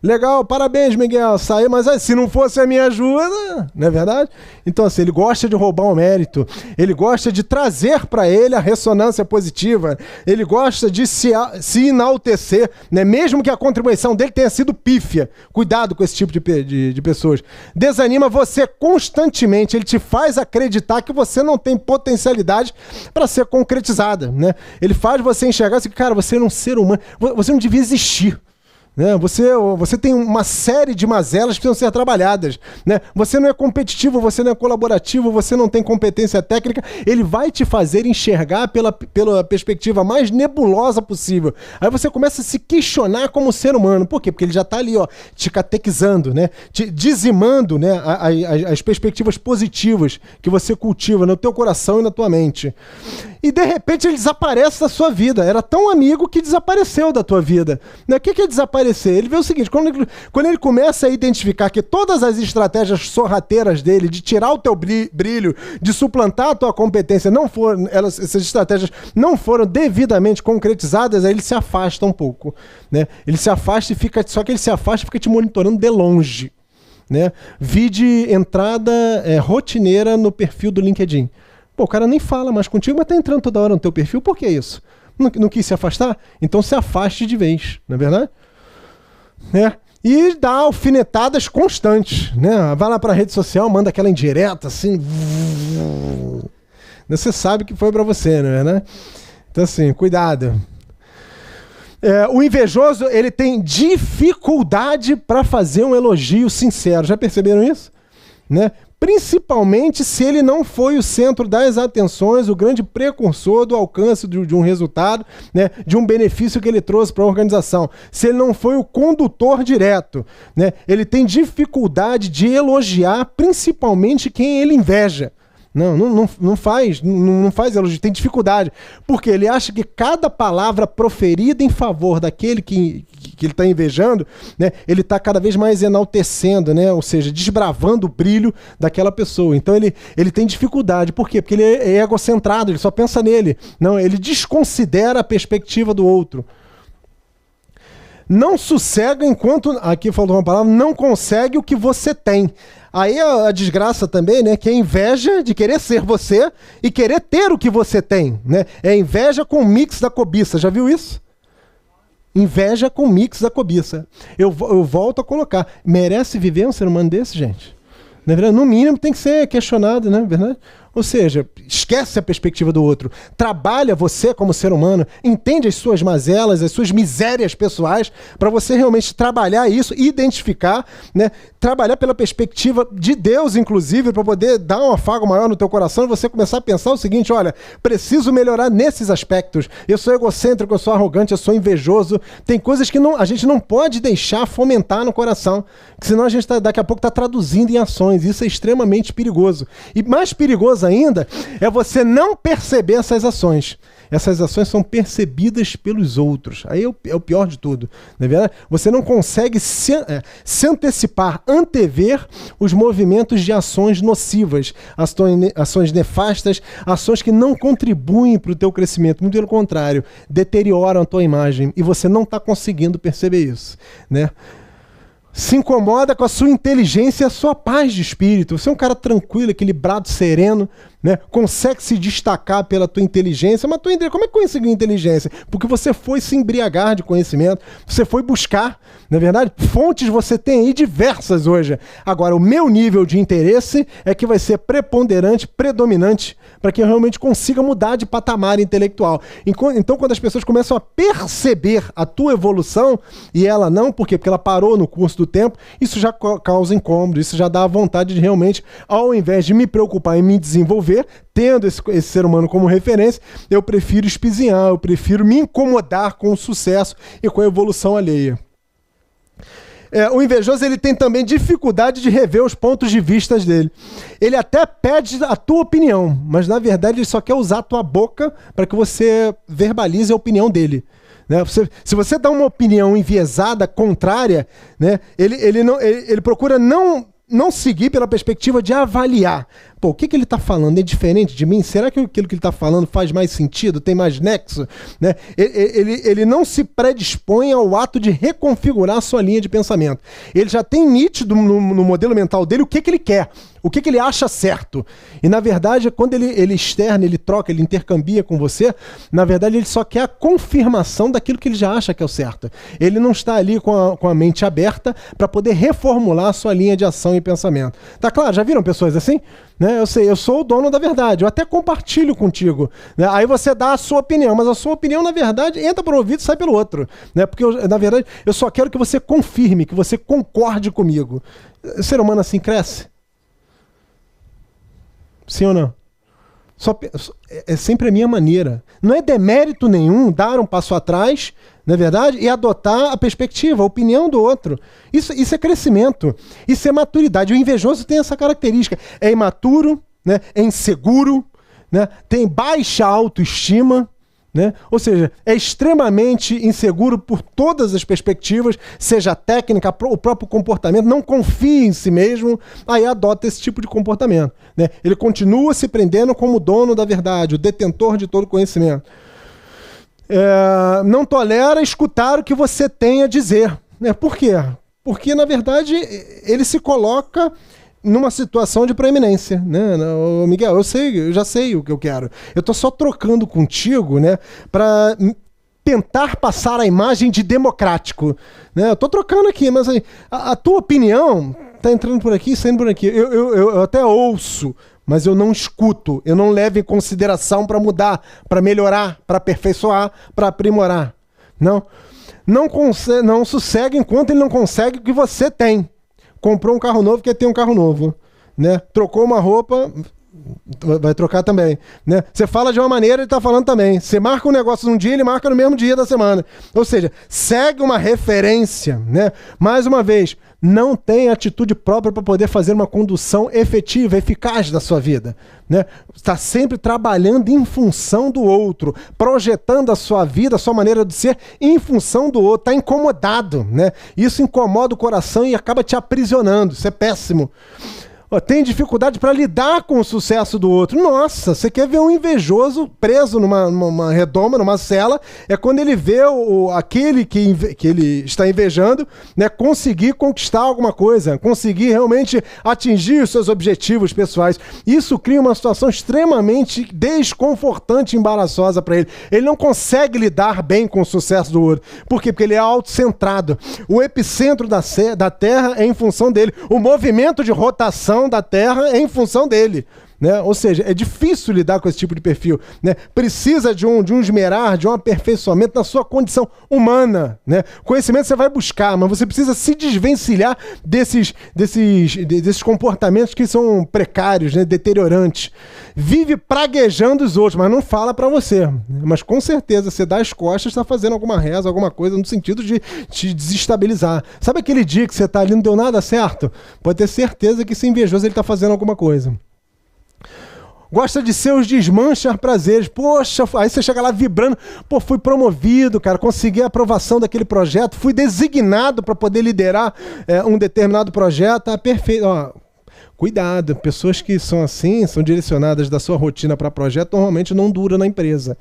Legal, parabéns, Miguel, saiu, mas se não fosse a minha ajuda, não é verdade? Então, assim, ele gosta de roubar o mérito, ele gosta de trazer para ele a ressonância positiva, ele gosta de se enaltecer, né? Mesmo que a contribuição dele tenha sido pífia. Cuidado com esse tipo de pessoas. Desanima você constantemente, ele te faz acreditar que você não tem potencialidade para ser concretizada. Né? Ele faz você enxergar assim, cara, você é um ser humano, você não devia existir. Né? Você tem uma série de mazelas que precisam ser trabalhadas. Né? Você não é competitivo, você não é colaborativo, você não tem competência técnica. Ele vai te fazer enxergar pela perspectiva mais nebulosa possível. Aí você começa a se questionar como ser humano. Por quê? Porque ele já está ali, ó, te catequizando, né? Te dizimando, né? as perspectivas positivas que você cultiva no teu coração e na tua mente. E de repente ele desaparece da sua vida. Era tão amigo que desapareceu da tua vida. Né? O que é desaparecer? Ele vê o seguinte, quando ele começa a identificar que todas as estratégias sorrateiras dele, de tirar o teu brilho, de suplantar a tua competência, essas estratégias não foram devidamente concretizadas, aí ele se afasta um pouco. Né? Ele se afasta só que ele se afasta e fica te monitorando de longe. Né? Vide entrada rotineira no perfil do LinkedIn. Pô, o cara nem fala mais contigo, mas tá entrando toda hora no teu perfil, por que isso? Não quis se afastar? Então se afaste de vez, não é verdade? Né? E dá alfinetadas constantes. Né? Vai lá para a rede social, manda aquela indireta assim. Você sabe que foi para você, não é, né? Então assim, cuidado. O invejoso ele tem dificuldade para fazer um elogio sincero. Já perceberam isso? Né? Principalmente se ele não foi o centro das atenções, o grande precursor do alcance de um resultado, né, de um benefício que ele trouxe para a organização. Se ele não foi o condutor direto, né, ele tem dificuldade de elogiar principalmente quem ele inveja. Não faz elogio, tem dificuldade. Porque ele acha que cada palavra proferida em favor daquele que ele está invejando, né, ele está cada vez mais enaltecendo, né, ou seja, desbravando o brilho daquela pessoa. Então ele tem dificuldade. Por quê? Porque ele é egocentrado, ele só pensa nele. Não, ele desconsidera a perspectiva do outro. Não sossega enquanto, aqui faltou uma palavra, não consegue o que você tem. Aí a desgraça também, né, que é a inveja de querer ser você e querer ter o que você tem. Né? É inveja com mix da cobiça. Já viu isso? Inveja com mix da cobiça. Eu volto a colocar. Merece viver um ser humano desse, gente? No mínimo tem que ser questionado, né? Verdade? Ou seja, esquece a perspectiva do outro. Trabalha você como ser humano, entende as suas mazelas, as suas misérias pessoais, para você realmente trabalhar isso, identificar, né? Trabalhar pela perspectiva de Deus, inclusive, para poder dar um afago maior no teu coração e você começar a pensar o seguinte: olha, preciso melhorar nesses aspectos. Eu sou egocêntrico, eu sou arrogante, eu sou invejoso. Tem coisas que a gente não pode deixar fomentar no coração, que senão a gente daqui a pouco está traduzindo em ações. Isso é extremamente perigoso. E mais perigoso ainda é você não perceber essas ações. Essas ações são percebidas pelos outros. Aí é o pior de tudo. Não é verdade? Você não consegue se antecipar, antever os movimentos de ações nocivas, ações nefastas, ações que não contribuem para o teu crescimento. Muito pelo contrário, deterioram a tua imagem. E você não está conseguindo perceber isso, né? Se incomoda com a sua inteligência e a sua paz de espírito. Você é um cara tranquilo, equilibrado, sereno, né? Consegue se destacar pela tua inteligência. Mas como é que conseguiu inteligência? Porque você foi se embriagar de conhecimento, você foi buscar, não é verdade? Fontes você tem aí diversas hoje. Agora, o meu nível de interesse é que vai ser preponderante, predominante, para que eu realmente consiga mudar de patamar intelectual. Então, quando as pessoas começam a perceber a tua evolução, e ela não, por quê? Porque ela parou no curso do tempo, isso já causa incômodo, isso já dá a vontade de realmente, ao invés de me preocupar em me desenvolver, tendo esse ser humano como referência, eu prefiro espizinhar, eu prefiro me incomodar com o sucesso e com a evolução alheia. O invejoso, ele tem também dificuldade de rever os pontos de vista dele. Ele até pede a tua opinião, mas na verdade ele só quer usar a tua boca para que você verbalize a opinião dele. Né? Se você dá uma opinião enviesada, contrária, né? Ele procura não seguir pela perspectiva de avaliar. Pô, o que ele está falando é diferente de mim? Será que aquilo que ele está falando faz mais sentido? Tem mais nexo? Né? Ele não se predispõe ao ato de reconfigurar a sua linha de pensamento. Ele já tem nítido no modelo mental dele o que ele quer, o que ele acha certo. E, na verdade, quando ele externa, ele troca, ele intercambia com você, na verdade, ele só quer a confirmação daquilo que ele já acha que é o certo. Ele não está ali com a mente aberta para poder reformular a sua linha de ação e pensamento. Tá claro? Já viram pessoas assim? Né? Eu sei, eu sou o dono da verdade, eu até compartilho contigo. Né? Aí você dá a sua opinião, mas a sua opinião, na verdade, entra por um ouvido e sai pelo outro. Né? Porque, na verdade, eu só quero que você confirme, que você concorde comigo. O ser humano assim cresce? Sim ou não? É sempre a minha maneira. Não é demérito nenhum dar um passo atrás, não é verdade? E adotar a perspectiva, a opinião do outro. Isso é crescimento. Isso é maturidade. O invejoso tem essa característica. É imaturo, né? É inseguro, né? Tem baixa autoestima, né? Ou seja, é extremamente inseguro por todas as perspectivas, seja a técnica, o próprio comportamento, não confia em si mesmo, aí adota esse tipo de comportamento. Né? Ele continua se prendendo como dono da verdade, o detentor de todo conhecimento. Não tolera escutar o que você tem a dizer. Né? Por quê? Porque, na verdade, ele se coloca numa situação de preeminência, né? Miguel, eu já sei o que eu quero. Eu tô só trocando contigo, né, para tentar passar a imagem de democrático, né? Eu tô trocando aqui, mas aí, a tua opinião tá entrando por aqui, saindo por aqui. Eu até ouço, mas eu não escuto, eu não levo em consideração para mudar, para melhorar, para aperfeiçoar, para aprimorar. Não sossega enquanto ele não consegue o que você tem. Comprou um carro novo, quer ter um carro novo, né? Trocou uma roupa, vai trocar também, né? Você fala de uma maneira, ele está falando também. Você marca um negócio num dia, ele marca no mesmo dia da semana. Ou seja, segue uma referência, né? Mais uma vez, não tem atitude própria para poder fazer uma condução efetiva, eficaz da sua vida, né? Está sempre trabalhando em função do outro, projetando a sua vida, a sua maneira de ser em função do outro. Está incomodado, né? Isso incomoda o coração e acaba te aprisionando. Isso é péssimo. Tem dificuldade para lidar com o sucesso do outro. Nossa, você quer ver um invejoso preso numa redoma, numa cela, é quando ele vê aquele que ele está invejando, né, conseguir conquistar alguma coisa, conseguir realmente atingir os seus objetivos pessoais. Isso cria uma situação extremamente desconfortante e embaraçosa para ele. Ele não consegue lidar bem com o sucesso do outro. Por quê? Porque ele é autocentrado. O epicentro da Terra é em função dele. O movimento de rotação da Terra é em função dele. né? Ou seja, é difícil lidar com esse tipo de perfil, né? Precisa de um esmerar, de um aperfeiçoamento na sua condição humana, né? Conhecimento você vai buscar, mas você precisa se desvencilhar desses comportamentos que são precários, né? Deteriorantes. Vive praguejando os outros, mas não fala pra você. Mas com certeza, você dá as costas, está fazendo alguma reza, alguma coisa no sentido de te desestabilizar. Sabe aquele dia que você tá ali e não deu nada certo? Pode ter certeza que esse invejoso ele tá fazendo alguma coisa. Gosta de seus desmanchar prazeres. Poxa, aí você chega lá vibrando. Pô, fui promovido, cara, consegui a aprovação daquele projeto, fui designado para poder liderar um determinado projeto. Tá perfeito. Ó, cuidado, pessoas que são assim, são direcionadas da sua rotina para projeto, normalmente não duram na empresa.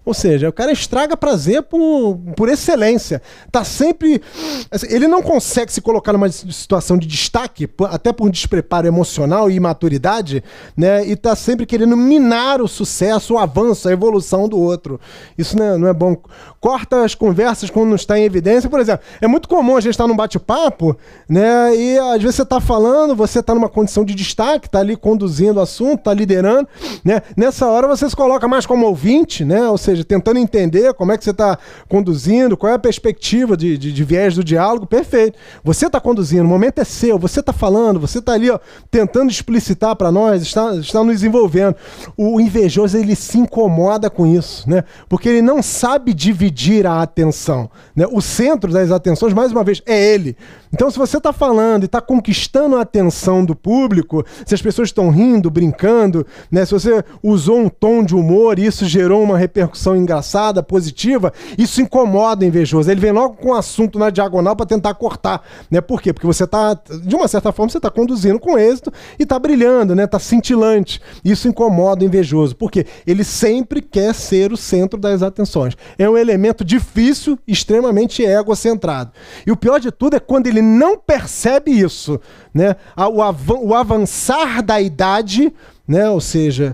Ou seja, o cara estraga prazer por excelência. Tá sempre... Assim, ele não consegue se colocar numa situação de destaque, até por despreparo emocional e imaturidade, né? E tá sempre querendo minar o sucesso, o avanço, a evolução do outro. Isso não é bom. Corta as conversas quando não está em evidência. Por exemplo, é muito comum a gente estar num bate-papo, né? E às vezes você tá falando, você tá numa condição de destaque, tá ali conduzindo o assunto, tá liderando, né? Nessa hora você se coloca mais como ouvinte, né? Ou seja, tentando entender como é que você está conduzindo, qual é a perspectiva de viés do diálogo, perfeito. Você está conduzindo, o momento é seu, você está falando, você está ali, ó, tentando explicitar para nós, está nos envolvendo. O invejoso, ele se incomoda com isso, né? Porque ele não sabe dividir a atenção, né? O centro das atenções, mais uma vez, é ele. Então, se você está falando e está conquistando a atenção do público, se as pessoas estão rindo, brincando, né? Se você usou um tom de humor e isso gerou uma repercussão engraçada, positiva, isso incomoda o invejoso. Ele vem logo com o assunto na diagonal para tentar cortar, né? Por quê? Porque você está, de uma certa forma, você está conduzindo com êxito e está brilhando, né? Está cintilante. Isso incomoda o invejoso. Por quê? Ele sempre quer ser o centro das atenções. É um elemento difícil, extremamente egocentrado. E o pior de tudo é quando ele não percebe isso, né? O avançar da idade, né? Ou seja,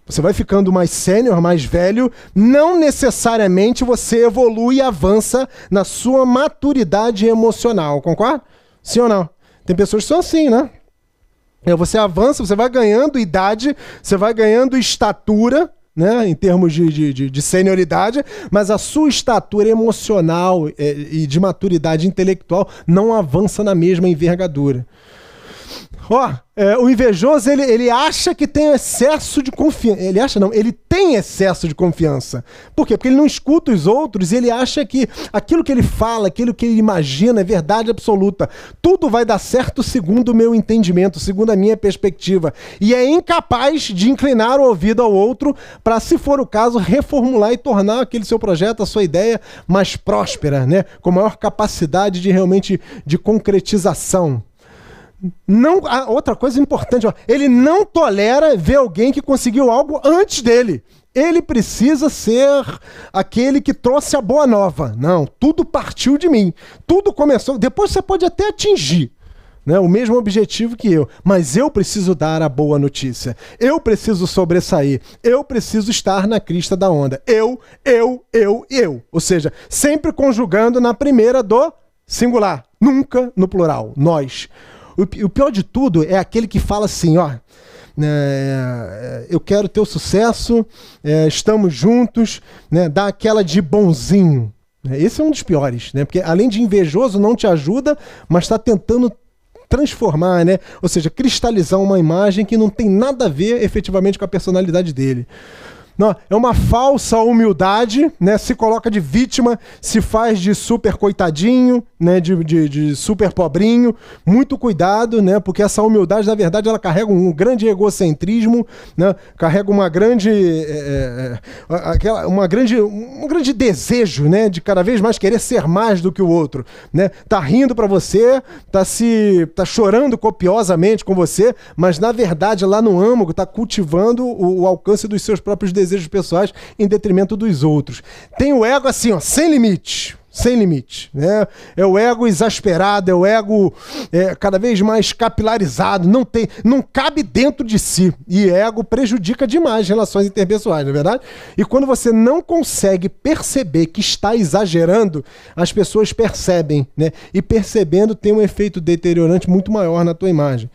você vai ficando mais sênior, mais velho, não necessariamente você evolui e avança na sua maturidade emocional, concorda? Sim ou não? Tem pessoas que são assim, né? Você avança, você vai ganhando idade, você vai ganhando estatura, né, em termos de senioridade, mas a sua estatura emocional e de maturidade intelectual não avança na mesma envergadura. O invejoso, ele acha que tem excesso de confiança. Ele acha não, ele tem excesso de confiança. Por quê? Porque ele não escuta os outros e ele acha que aquilo que ele fala, aquilo que ele imagina é verdade absoluta. Tudo vai dar certo segundo o meu entendimento, segundo a minha perspectiva. E é incapaz de inclinar o ouvido ao outro para, se for o caso, reformular e tornar aquele seu projeto, a sua ideia, mais próspera, né? Com maior capacidade de realmente de concretização. Não, outra coisa importante, ó, ele não tolera ver alguém que conseguiu algo antes dele. Ele precisa ser aquele que trouxe a boa nova. Não, tudo partiu de mim. Tudo começou. Depois você pode até atingir, né, o mesmo objetivo que eu. Mas eu preciso dar a boa notícia. Eu preciso sobressair. Eu preciso estar na crista da onda. Eu. Ou seja, sempre conjugando na primeira do singular. Nunca no plural. Nós. O pior de tudo é aquele que fala assim, ó, eu quero teu sucesso, estamos juntos, né, dá aquela de bonzinho. Esse é um dos piores, né, porque além de invejoso não te ajuda, mas está tentando transformar, né, ou seja, cristalizar uma imagem que não tem nada a ver efetivamente com a personalidade dele. Não, é uma falsa humildade, né? Se coloca de vítima, se faz de super coitadinho, né? De super pobrinho. Muito cuidado, né? Porque essa humildade, na verdade, ela carrega um grande egocentrismo, né? Carrega uma grande, um grande desejo, né? De cada vez mais querer ser mais do que o outro, né? Tá rindo para você, tá chorando copiosamente com você, mas na verdade lá no âmago tá cultivando o alcance dos seus próprios desejos pessoais em detrimento dos outros. Tem o ego assim, ó, sem limite, né? É o ego exasperado, é o ego cada vez mais capilarizado, não cabe dentro de si. E ego prejudica demais as relações interpessoais, não é verdade? E quando você não consegue perceber que está exagerando, as pessoas percebem, né? E percebendo tem um efeito deteriorante muito maior na tua imagem.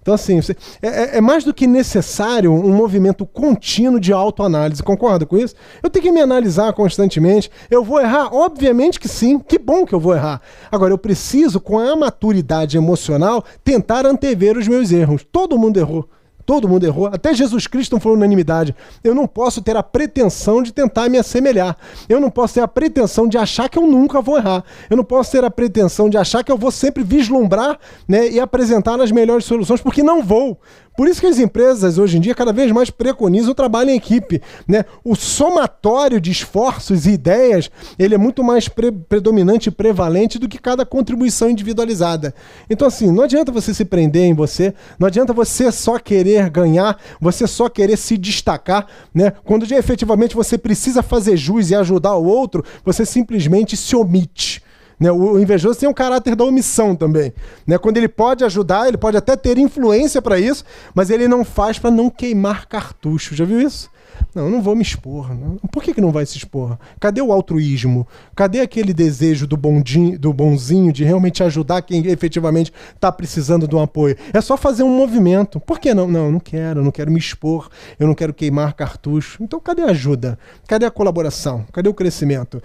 Então, assim, é mais do que necessário um movimento contínuo de autoanálise. Concorda com isso? Eu tenho que me analisar constantemente. Eu vou errar? Obviamente que sim. Que bom que eu vou errar. Agora, eu preciso, com a maturidade emocional, tentar antever os meus erros. Todo mundo errou. Todo mundo errou. Até Jesus Cristo não foi unanimidade. Eu não posso ter a pretensão de tentar me assemelhar. Eu não posso ter a pretensão de achar que eu nunca vou errar. Eu não posso ter a pretensão de achar que eu vou sempre vislumbrar, né, e apresentar as melhores soluções, porque não vou. Por isso que as empresas, hoje em dia, cada vez mais preconizam o trabalho em equipe, né? O somatório de esforços e ideias, ele é muito mais predominante e prevalente do que cada contribuição individualizada. Então, assim, não adianta você se prender em você, não adianta você só querer ganhar, você só querer se destacar, né? Quando efetivamente você precisa fazer jus e ajudar o outro, você simplesmente se omite. Né, o invejoso tem um caráter da omissão também. Né? Quando ele pode ajudar, ele pode até ter influência para isso, mas ele não faz para não queimar cartucho. Já viu isso? Não vou me expor. Não. Por que não vai se expor? Cadê o altruísmo? Cadê aquele desejo do bonzinho de realmente ajudar quem efetivamente está precisando de um apoio? É só fazer um movimento. Por que não? Não quero me expor, eu não quero queimar cartucho. Então cadê a ajuda? Cadê a colaboração? Cadê o crescimento?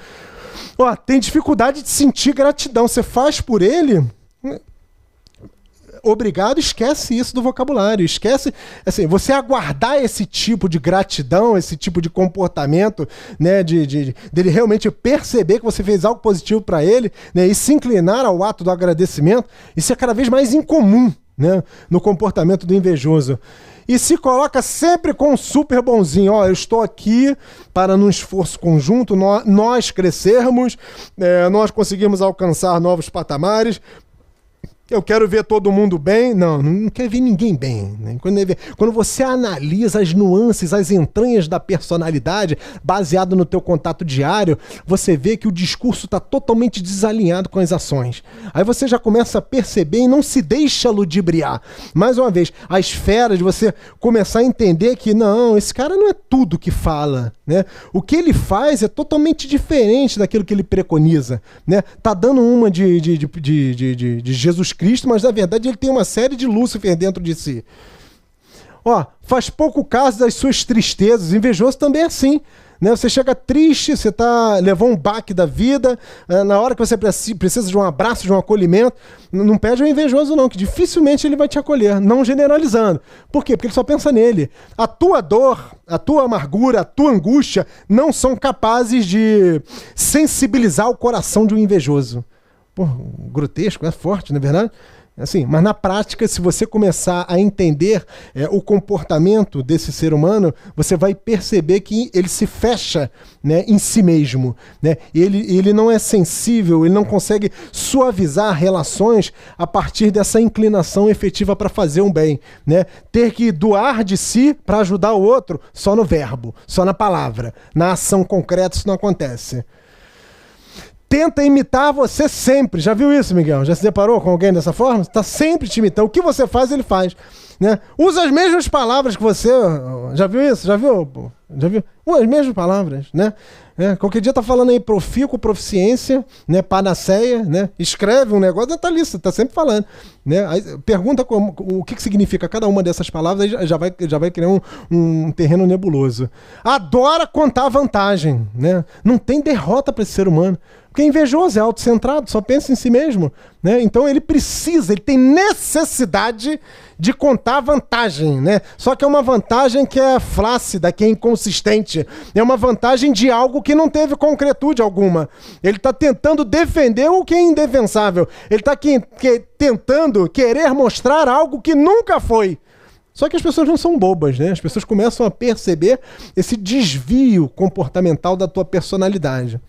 Ó, tem dificuldade de sentir gratidão. Você faz por ele, obrigado, esquece isso do vocabulário. Esquece, assim, você aguardar esse tipo de gratidão, esse tipo de comportamento, né, dele realmente perceber que você fez algo positivo para ele, né, e se inclinar ao ato do agradecimento. Isso é cada vez mais incomum, né, no comportamento do invejoso. E se coloca sempre com um super bonzinho. Ó, eu estou aqui para, num esforço conjunto, nós crescermos, nós conseguimos alcançar novos patamares. Eu quero ver todo mundo bem. Não quer ver ninguém bem. Né? Quando você analisa as nuances, as entranhas da personalidade, baseado no teu contato diário, você vê que o discurso está totalmente desalinhado com as ações. Aí você já começa a perceber e não se deixa ludibriar. Mais uma vez, a esfera de você começar a entender que não, esse cara não é tudo que fala. Né? O que ele faz é totalmente diferente daquilo que ele preconiza. Né? Tá dando uma de Jesus Cristo, mas na verdade ele tem uma série de Lúcifer dentro de si. Ó, faz pouco caso das suas tristezas. Invejoso também é assim. Né? Você chega triste, você levou um baque da vida, na hora que você precisa de um abraço, de um acolhimento, não pede ao invejoso não, que dificilmente ele vai te acolher, não generalizando. Por quê? Porque ele só pensa nele. A tua dor, a tua amargura, a tua angústia não são capazes de sensibilizar o coração de um invejoso. Pô, grotesco, é forte, não é verdade? Assim, mas na prática, se você começar a entender o comportamento desse ser humano, você vai perceber que ele se fecha, né, em si mesmo. Né? Ele não é sensível, ele não consegue suavizar relações a partir dessa inclinação efetiva para fazer um bem. Né? Ter que doar de si para ajudar o outro só no verbo, só na palavra. Na ação concreta isso não acontece. Tenta imitar você sempre. Já viu isso, Miguel? Já se deparou com alguém dessa forma? Está sempre te imitando. O que você faz, ele faz. Né? Usa as mesmas palavras que você... Já viu isso? Já viu? Já viu? As mesmas palavras, né? Qualquer dia tá falando aí profico, proficiência, né? Panaceia, né? Escreve um negócio, tá ali, você tá sempre falando. Né? Aí, pergunta o que significa cada uma dessas palavras, aí já vai criar um terreno nebuloso. Adora contar vantagem, né? Não tem derrota para esse ser humano. Porque é invejoso, é autocentrado, só pensa em si mesmo. Né? Então ele tem necessidade de contar vantagem. Né? Só que é uma vantagem que é flácida, que é inconsistente. É uma vantagem de algo que não teve concretude alguma. Ele está tentando defender o que é indefensável. Ele está tentando querer mostrar algo que nunca foi. Só que as pessoas não são bobas, né? As pessoas começam a perceber esse desvio comportamental da tua personalidade.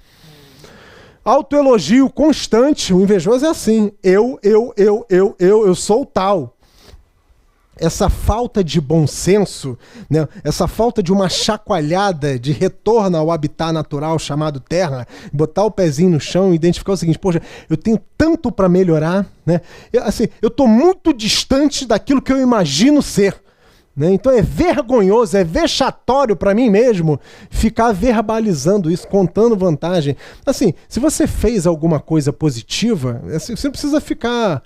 Autoelogio constante, o invejoso é assim, eu sou tal. Essa falta de bom senso, né? Essa falta de uma chacoalhada de retorno ao habitat natural chamado terra, botar o pezinho no chão e identificar o seguinte, poxa, eu tenho tanto para melhorar, né? Eu estou muito distante daquilo que eu imagino ser. Né? Então é vergonhoso, é vexatório para mim mesmo ficar verbalizando isso, contando vantagem. Assim, se você fez alguma coisa positiva, assim, você não precisa ficar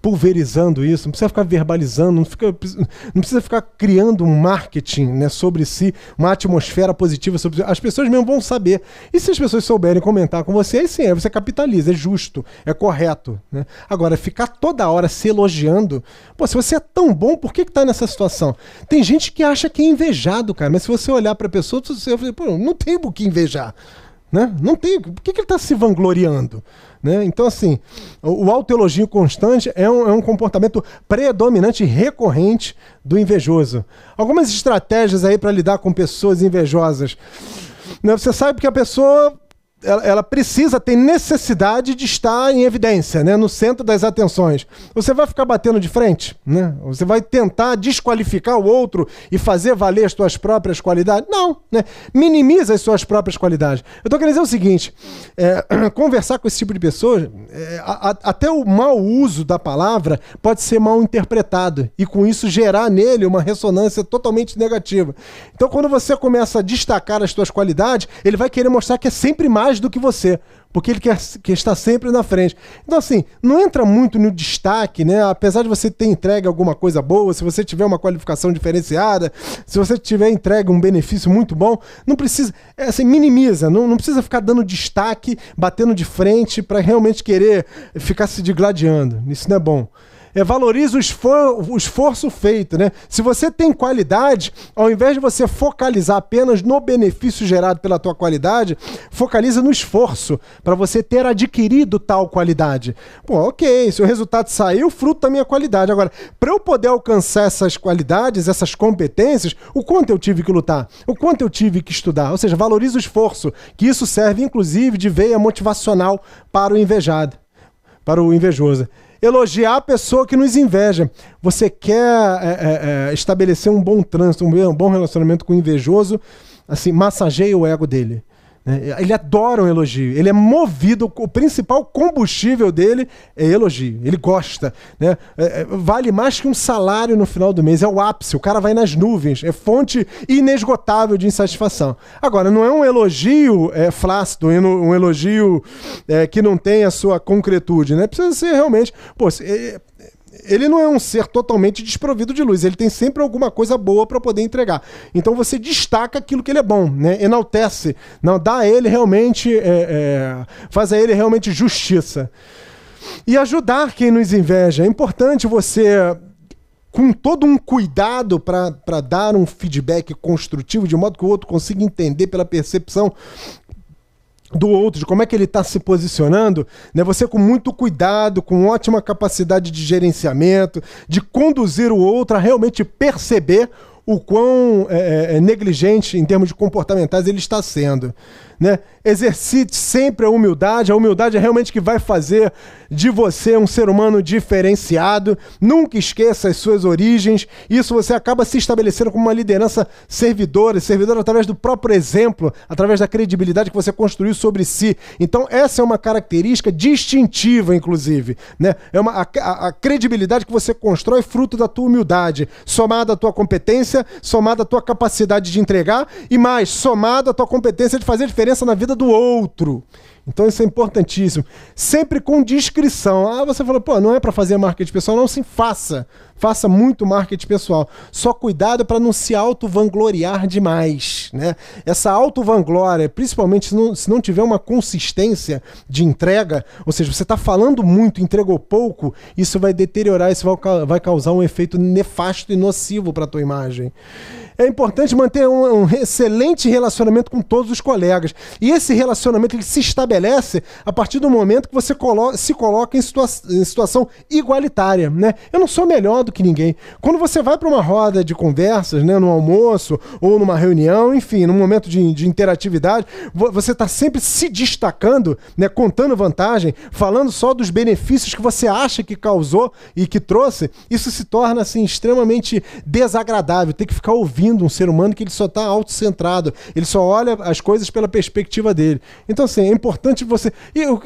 pulverizando isso, não precisa ficar verbalizando, não precisa ficar criando um marketing, né, sobre si, uma atmosfera positiva sobre si. As pessoas mesmo vão saber. E se as pessoas souberem comentar com você, aí sim, aí você capitaliza, é justo, é correto, né? Agora, ficar toda hora se elogiando, pô, se você é tão bom, por que tá nessa situação? Tem gente que acha que é invejado, cara, mas se você olhar pra pessoa, você fala, pô, não tem o que invejar. Né? Não tem. Por que ele está se vangloriando? Né? Então, assim, o autoelogio constante é um comportamento predominante e recorrente do invejoso. Algumas estratégias aí para lidar com pessoas invejosas. Né? Você sabe que a pessoa ela precisa, tem necessidade de estar em evidência, né? No centro das atenções. Você vai ficar batendo de frente? Né? Você vai tentar desqualificar o outro e fazer valer as suas próprias qualidades? Não. Né? Minimiza as suas próprias qualidades. Eu estou querendo dizer o seguinte, conversar com esse tipo de pessoa, até o mau uso da palavra pode ser mal interpretado e com isso gerar nele uma ressonância totalmente negativa. Então quando você começa a destacar as suas qualidades, ele vai querer mostrar que é sempre mais do que você, porque ele quer estar sempre na frente. Então, assim, não entra muito no destaque, né? Apesar de você ter entregue alguma coisa boa, se você tiver uma qualificação diferenciada, se você tiver entregue um benefício muito bom, não precisa, assim, minimiza, não precisa ficar dando destaque, batendo de frente para realmente querer ficar se digladiando. Isso não é bom. Valoriza o esforço feito, né? Se você tem qualidade, ao invés de você focalizar apenas no benefício gerado pela tua qualidade, focaliza no esforço para você ter adquirido tal qualidade. Pô, ok, se o resultado saiu, fruto da minha qualidade. Agora, para eu poder alcançar essas qualidades, essas competências, o quanto eu tive que lutar, o quanto eu tive que estudar. Ou seja, valoriza o esforço, que isso serve inclusive de veia motivacional para o invejado, para o invejoso. Elogiar a pessoa que nos inveja. Você quer estabelecer um bom trânsito, um bom relacionamento com o invejoso, assim, massageia o ego dele. Ele adora um elogio, ele é movido, o principal combustível dele é elogio, ele gosta, né? Vale mais que um salário no final do mês, é o ápice, o cara vai nas nuvens, é fonte inesgotável de insatisfação. Agora, não é um elogio flácido, um elogio que não tem a sua concretude, né? Precisa ser realmente... Pô, ele não é um ser totalmente desprovido de luz, ele tem sempre alguma coisa boa para poder entregar. Então você destaca aquilo que ele é bom, né? Enaltece, não, dá a ele realmente, faz a ele realmente justiça. E ajudar quem nos inveja. É importante você, com todo um cuidado para dar um feedback construtivo, de modo que o outro consiga entender pela percepção do outro, de como é que ele está se posicionando, né? Você com muito cuidado, com ótima capacidade de gerenciamento, de conduzir o outro a realmente perceber o quão negligente em termos de comportamentais ele está sendo, né? Exercite sempre a humildade é realmente que vai fazer de você um ser humano diferenciado. Nunca esqueça as suas origens, isso você acaba se estabelecendo como uma liderança servidora através do próprio exemplo, através da credibilidade que você construiu sobre si. Então essa é uma característica distintiva, inclusive, né? A credibilidade que você constrói fruto da tua humildade, somada à tua competência, somada à tua capacidade de entregar e mais, somada à tua competência de fazer diferença na vida do outro. Então isso é importantíssimo. Sempre com discrição. Você falou, pô, não é para fazer marketing pessoal. Não, sim, faça. Faça muito marketing pessoal. Só cuidado para não se auto-vangloriar demais, né? Essa auto-vanglória, principalmente se não tiver uma consistência de entrega, ou seja, você está falando muito, entregou pouco, isso vai deteriorar, isso vai causar um efeito nefasto e nocivo para a tua imagem. É importante manter um excelente relacionamento com todos os colegas. E esse relacionamento ele se estabelece a partir do momento que você se coloca em situação igualitária, né? Eu não sou melhor do que ninguém. Quando você vai para uma roda de conversas, né, no almoço ou numa reunião, enfim, num momento de interatividade, você está sempre se destacando, né, contando vantagem, falando só dos benefícios que você acha que causou e que trouxe. Isso se torna assim, extremamente desagradável. Tem que ficar ouvindo um ser humano que ele só está autocentrado, ele só olha as coisas pela perspectiva dele. Então, assim, é importante importante você...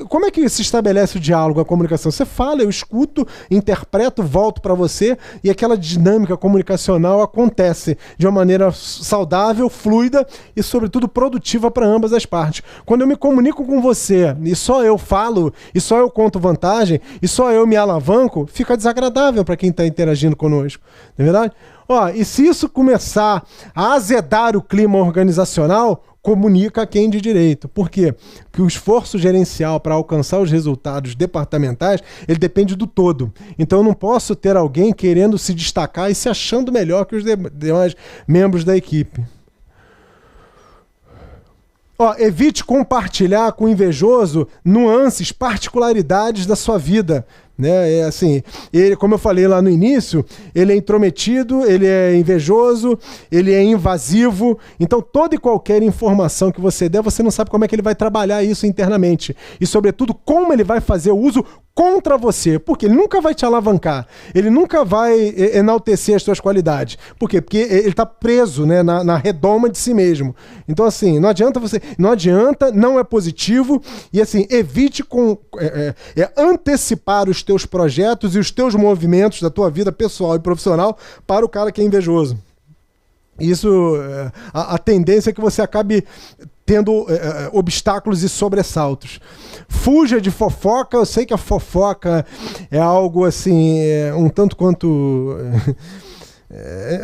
Como é que se estabelece o diálogo, a comunicação? Você fala, eu escuto, interpreto, volto para você e aquela dinâmica comunicacional acontece de uma maneira saudável, fluida e, sobretudo, produtiva para ambas as partes. Quando eu me comunico com você e só eu falo, e só eu conto vantagem, e só eu me alavanco, fica desagradável para quem está interagindo conosco. Não é verdade? E se isso começar a azedar o clima organizacional, comunica a quem de direito. Por quê? Porque o esforço gerencial para alcançar os resultados departamentais, ele depende do todo. Então eu não posso ter alguém querendo se destacar e se achando melhor que os demais membros da equipe. Evite compartilhar com o invejoso nuances, particularidades da sua vida. Né? Assim, ele, como eu falei lá no início, ele é intrometido, ele é invejoso, ele é invasivo. Então toda e qualquer informação que você der, você não sabe como é que ele vai trabalhar isso internamente. E sobretudo como ele vai fazer o uso contra você, porque ele nunca vai te alavancar, ele nunca vai enaltecer as suas qualidades. Por quê? Porque ele está preso, né, na redoma de si mesmo. Então assim, não adianta, não é positivo, e assim, evite antecipar os teus projetos e os teus movimentos da tua vida pessoal e profissional para o cara que é invejoso. Isso, a tendência é que você acabe tendo obstáculos e sobressaltos. Fuja de fofoca. Eu sei que a fofoca é algo assim, um tanto quanto...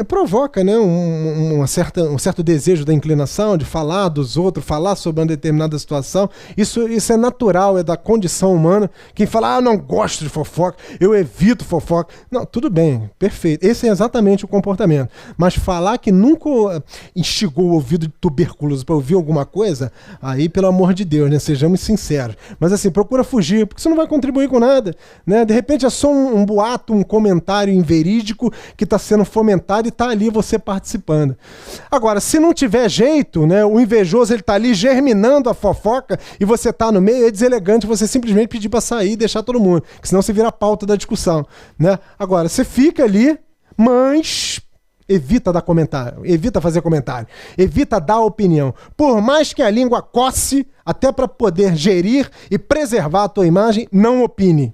provoca, né, um certo desejo da inclinação de falar dos outros, falar sobre uma determinada situação. Isso é natural, é da condição humana. Quem fala, não gosto de fofoca, eu evito fofoca. Não, tudo bem, perfeito. Esse é exatamente o comportamento. Mas falar que nunca instigou o ouvido de tuberculoso para ouvir alguma coisa, aí, pelo amor de Deus, né, sejamos sinceros. Mas assim, procura fugir, porque você não vai contribuir com nada. Né? De repente é só um boato, um comentário inverídico que está sendo fomentado e tá ali você participando. Agora, se não tiver jeito, né, o invejoso ele tá ali germinando a fofoca e você tá no meio, é deselegante você simplesmente pedir para sair e deixar todo mundo, que senão você vira a pauta da discussão, né? Agora, você fica ali, mas evita dar comentário, evita fazer comentário, evita dar opinião. Por mais que a língua coce, até para poder gerir e preservar a tua imagem, não opine.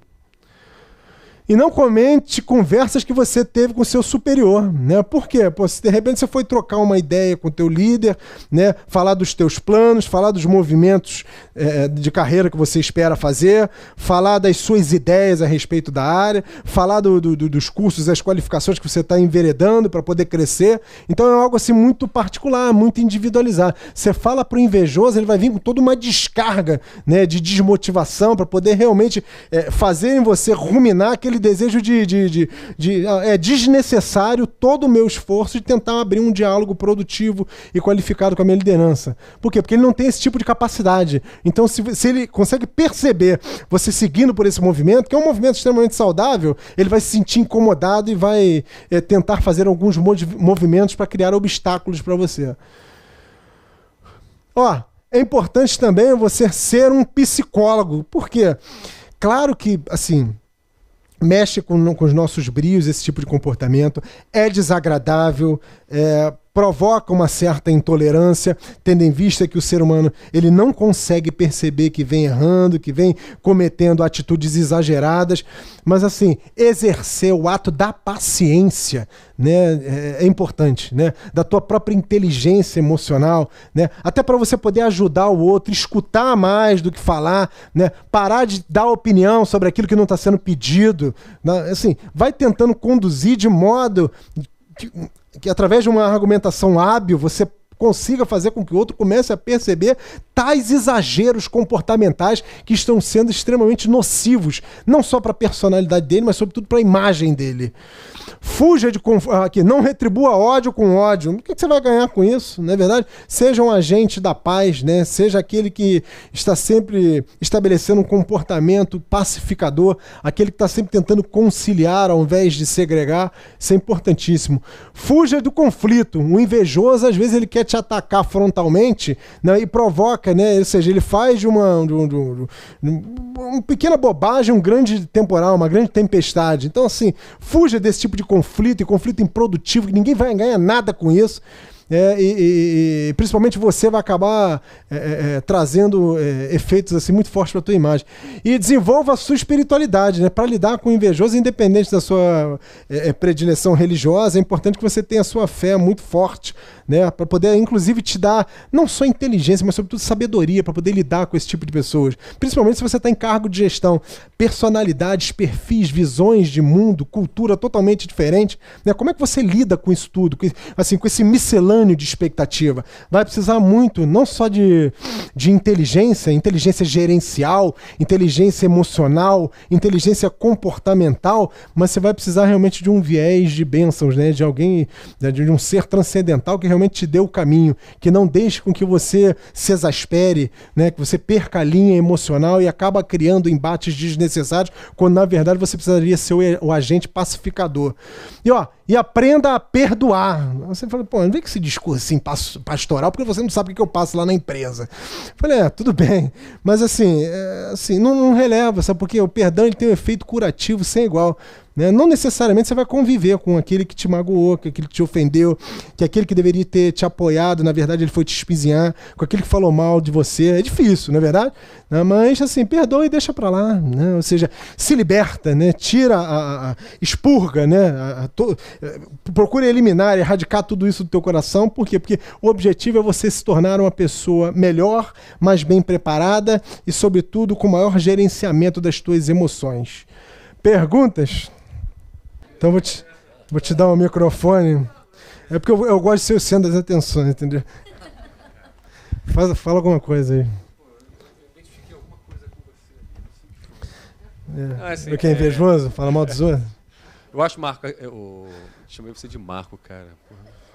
E não comente conversas que você teve com o seu superior, né? Por quê? Se de repente você foi trocar uma ideia com o teu líder, né? Falar dos teus planos, falar dos movimentos de carreira que você espera fazer, falar das suas ideias a respeito da área, falar dos cursos, das qualificações que você está enveredando para poder crescer. Então é algo assim muito particular, muito individualizado. Você fala para o invejoso, ele vai vir com toda uma descarga, né, de desmotivação para poder realmente fazer em você ruminar aquele desejo é desnecessário todo o meu esforço de tentar abrir um diálogo produtivo e qualificado com a minha liderança. Por quê? Porque ele não tem esse tipo de capacidade. Então, se ele consegue perceber você seguindo por esse movimento, que é um movimento extremamente saudável, ele vai se sentir incomodado e vai tentar fazer alguns movimentos para criar obstáculos para você. É importante também você ser um psicólogo. Por quê? Claro que, assim, mexe com os nossos brios esse tipo de comportamento, é desagradável, provoca uma certa intolerância, tendo em vista que o ser humano ele não consegue perceber que vem errando, que vem cometendo atitudes exageradas, mas assim, exercer o ato da paciência, né, é importante, né, da tua própria inteligência emocional, né, até para você poder ajudar o outro, escutar mais do que falar, né, parar de dar opinião sobre aquilo que não está sendo pedido, né, assim, vai tentando conduzir de modo que através de uma argumentação hábil você consiga fazer com que o outro comece a perceber tais exageros comportamentais que estão sendo extremamente nocivos, não só para a personalidade dele, mas sobretudo para a imagem dele. Fuja de aqui, não retribua ódio com ódio. O que você vai ganhar com isso? Não é verdade? Seja um agente da paz, né? Seja aquele que está sempre estabelecendo um comportamento pacificador, aquele que está sempre tentando conciliar ao invés de segregar. Isso é importantíssimo. Fuja do conflito. O invejoso, às vezes, ele quer te atacar frontalmente, né? E provoca, né? Ou seja, ele faz de uma pequena bobagem um grande temporal, uma grande tempestade. Então, assim, fuja desse tipo de conflito e conflito improdutivo, que ninguém vai ganhar nada com isso. e principalmente você vai acabar trazendo efeitos assim, muito fortes para a tua imagem. E desenvolva a sua espiritualidade, né? Para lidar com o invejoso, independente da sua predileção religiosa, é importante que você tenha a sua fé muito forte, né? Para poder, inclusive, te dar não só inteligência, mas sobretudo sabedoria para poder lidar com esse tipo de pessoas. Principalmente se você está em cargo de gestão. Personalidades, perfis, visões de mundo, cultura totalmente diferente, né? Como é que você lida com isso tudo? Assim, com esse miscelâneo de expectativa? Vai precisar muito, não só de inteligência gerencial, inteligência emocional, inteligência comportamental, mas você vai precisar realmente de um viés de bênçãos, né? De alguém, de um ser transcendental que realmente te dê o caminho, que não deixe com que você se exaspere, né? Que você perca a linha emocional e acaba criando embates desnecessários, quando na verdade você precisaria ser o agente pacificador. E aprenda a perdoar. Você fala, pô, não vem com esse discurso assim pastoral, porque você não sabe o que eu passo lá na empresa. Eu falei, tudo bem, mas assim, não releva, sabe? Porque o perdão ele tem um efeito curativo sem igual. Né? Não necessariamente você vai conviver com aquele que te magoou, com aquele que te ofendeu, que aquele que deveria ter te apoiado, na verdade ele foi te espizinhar, com aquele que falou mal de você. É difícil, não é verdade? Né? Mas assim, perdoa e deixa pra lá. Né? Ou seja, se liberta, né? Tira, expurga, né? Procure eliminar, erradicar tudo isso do teu coração. Por quê? Porque o objetivo é você se tornar uma pessoa melhor, mais bem preparada e, sobretudo, com maior gerenciamento das tuas emoções. Perguntas? Então vou te dar um microfone. É porque eu gosto de ser o centro das atenções, entendeu? Fala alguma coisa aí. Eu identifiquei alguma coisa com você. Assim, que é invejoso? Fala mal dos outros? Eu acho, Marco, eu chamei você de Marco, cara.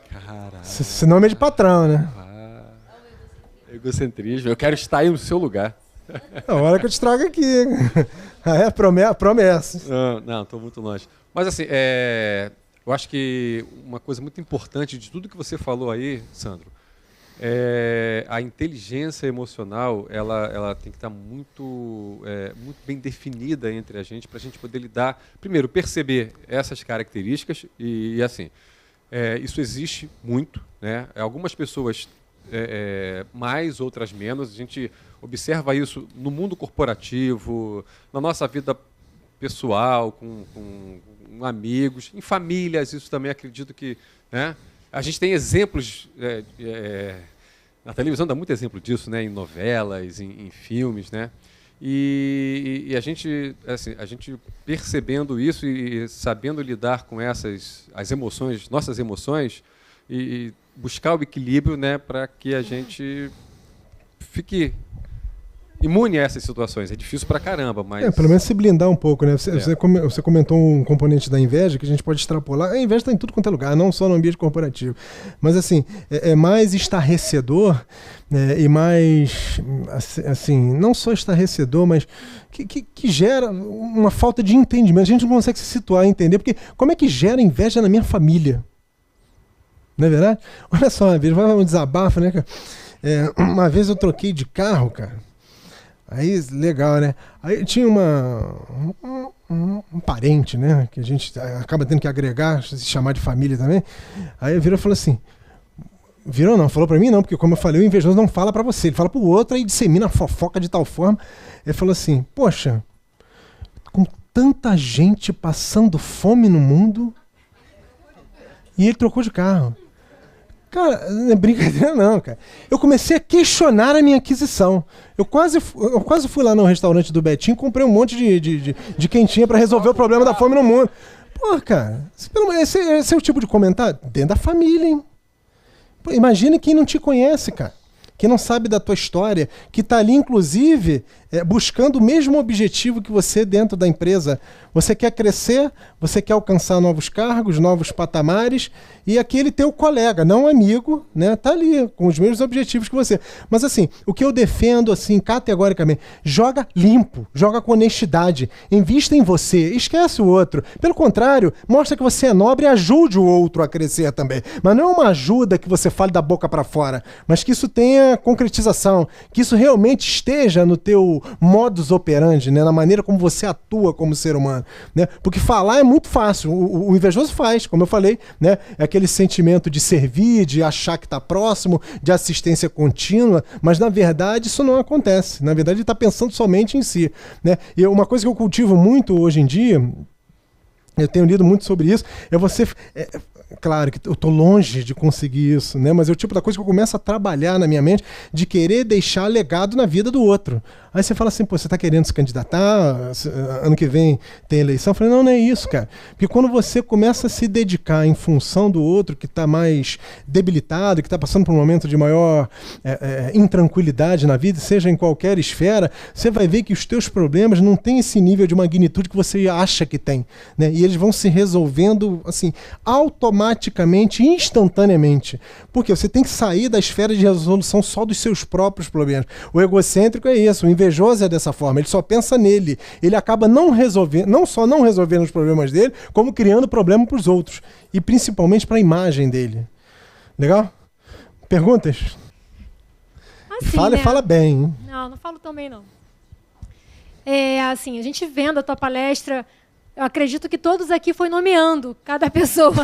Caralho. Esse nome é de patrão, né? Egocentrismo. Eu quero estar aí no seu lugar. A hora que eu te trago aqui. Promessa. Não, estou muito longe. Mas assim, eu acho que uma coisa muito importante de tudo que você falou aí, Sandro, a inteligência emocional, ela tem que estar muito bem definida entre a gente, para a gente poder lidar, primeiro, perceber essas características e assim, isso existe muito, né? Algumas pessoas mais, outras menos. A gente observa isso no mundo corporativo, na nossa vida pessoal, com amigos, em famílias. Isso também acredito que, né? A gente tem exemplos, na televisão dá muito exemplo disso, né? Em novelas, em filmes, né? E a gente, assim, a gente percebendo isso e sabendo lidar com as emoções, nossas emoções, e buscar o equilíbrio, né, para que a gente fique imune a essas situações. É difícil pra caramba, mas... pelo menos se blindar um pouco, né? Você comentou um componente da inveja que a gente pode extrapolar. A inveja está em tudo quanto é lugar, não só no ambiente corporativo. Mas, assim, é mais estarrecedor, né, e mais, assim, não só estarrecedor, mas que gera uma falta de entendimento. A gente não consegue se situar e entender, porque como é que gera inveja na minha família? Não é verdade? Olha só, uma vez, vai um desabafo, né, cara? Uma vez eu troquei de carro, cara. Aí, legal, né? Aí tinha um parente, né? Que a gente acaba tendo que agregar, se chamar de família também. Aí virou e falou assim... Virou não, falou pra mim não, porque como eu falei, o invejoso não fala pra você. Ele fala pro outro e dissemina a fofoca de tal forma. Ele falou assim, poxa, com tanta gente passando fome no mundo... E ele trocou de carro. Cara, não é brincadeira não, cara. Eu comecei a questionar a minha aquisição. Eu quase fui lá no restaurante do Betinho e comprei um monte de quentinha para resolver o problema da fome no mundo. Pô, cara, esse é o tipo de comentário dentro da família, hein? Pô, imagine quem não te conhece, cara. Que não sabe da tua história, que está ali, inclusive, buscando o mesmo objetivo que você dentro da empresa. Você quer crescer, você quer alcançar novos cargos, novos patamares, e aquele teu colega, não amigo, né, tá ali, com os mesmos objetivos que você. Mas assim, o que eu defendo, assim, categoricamente, joga limpo, joga com honestidade, invista em você, esquece o outro. Pelo contrário, mostra que você é nobre e ajude o outro a crescer também. Mas não é uma ajuda que você fale da boca para fora, mas que isso tenha concretização, que isso realmente esteja no teu teu modus operandi, né? Na maneira como você atua como ser humano, né? Porque falar é muito fácil, o invejoso faz, como eu falei, né? É aquele sentimento de servir, de achar que está próximo, de assistência contínua, mas na verdade isso não acontece. Na verdade ele está pensando somente em si, né? E uma coisa que eu cultivo muito hoje em dia, eu tenho lido muito sobre isso, é você... Claro que eu estou longe de conseguir isso, né? Mas é o tipo da coisa que eu começo a trabalhar na minha mente de querer deixar legado na vida do outro. Aí você fala assim, pô, você está querendo se candidatar? Ano que vem tem eleição? Eu falei, não é isso, cara. Porque quando você começa a se dedicar em função do outro que está mais debilitado, que está passando por um momento de maior intranquilidade na vida, seja em qualquer esfera, você vai ver que os teus problemas não têm esse nível de magnitude que você acha que tem, né? E eles vão se resolvendo, assim, automaticamente, instantaneamente. Porque você tem que sair da esfera de resolução só dos seus próprios problemas. O egocêntrico é isso, o invejoso é dessa forma, ele só pensa nele. Ele acaba não só não resolvendo os problemas dele, como criando problema para os outros. E principalmente para a imagem dele. Legal? Perguntas? Assim, fala, né? Fala bem, hein? Não falo também não. Assim, a gente vendo a tua palestra, eu acredito que todos aqui foi nomeando cada pessoa.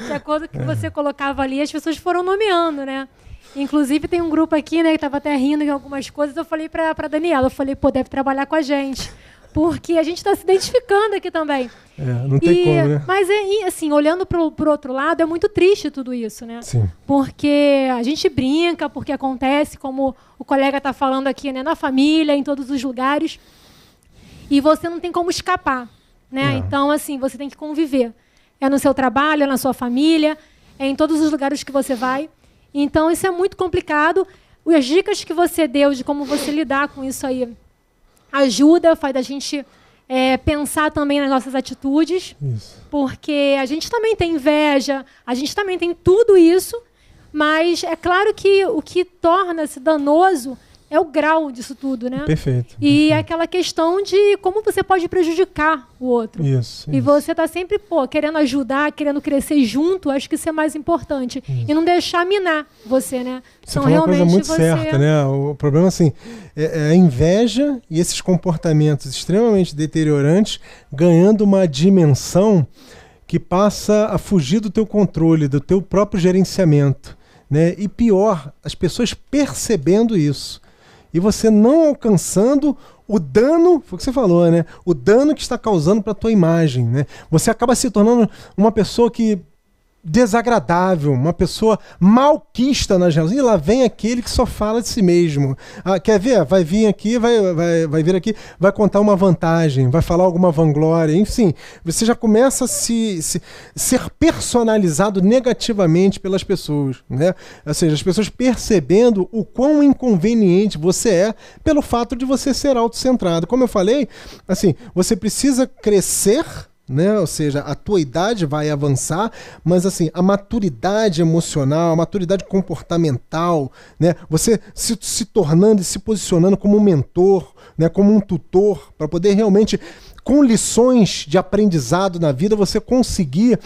De acordo com o que você colocava ali, as pessoas foram nomeando, né? Inclusive tem um grupo aqui, né, que estava até rindo em algumas coisas. Eu falei para Daniela, eu falei, pô, deve trabalhar com a gente, porque a gente está se identificando aqui também. Não tem como, né? Mas, assim, olhando para o outro lado, é muito triste tudo isso, né? Sim. Porque a gente brinca, porque acontece, como o colega está falando aqui, né, na família, em todos os lugares, e você não tem como escapar, né? Então, assim, você tem que conviver. É no seu trabalho, é na sua família, é em todos os lugares que você vai. Então, isso é muito complicado. As dicas que você deu de como você lidar com isso aí ajuda, faz a gente pensar também nas nossas atitudes. Isso. Porque a gente também tem inveja, a gente também tem tudo isso, mas é claro que o que torna-se danoso é o grau disso tudo, né? Perfeito. E aquela questão de como você pode prejudicar o outro. Isso. E você está sempre, querendo ajudar, querendo crescer junto, acho que isso é mais importante. Isso. E não deixar minar você, né? Você falou uma coisa muito certa, né? O problema, assim, é a inveja e esses comportamentos extremamente deteriorantes ganhando uma dimensão que passa a fugir do teu controle, do teu próprio gerenciamento, né? E pior, as pessoas percebendo isso. E você não alcançando o dano, foi o que você falou, né? O dano que está causando para a tua imagem, né? Você acaba se tornando uma pessoa desagradável, uma pessoa malquista nas relações. E lá vem aquele que só fala de si mesmo. Quer ver? Vai vir aqui, vai vir aqui, vai contar uma vantagem, vai falar alguma vanglória, enfim. Você já começa a ser personalizado negativamente pelas pessoas, né? Ou seja, as pessoas percebendo o quão inconveniente você é pelo fato de você ser autocentrado. Como eu falei, assim, você precisa crescer, né? Ou seja, a tua idade vai avançar, mas assim, a maturidade emocional, a maturidade comportamental, né? Você se tornando e se posicionando como um mentor, né? Como um tutor, para poder realmente, com lições de aprendizado na vida, você conseguir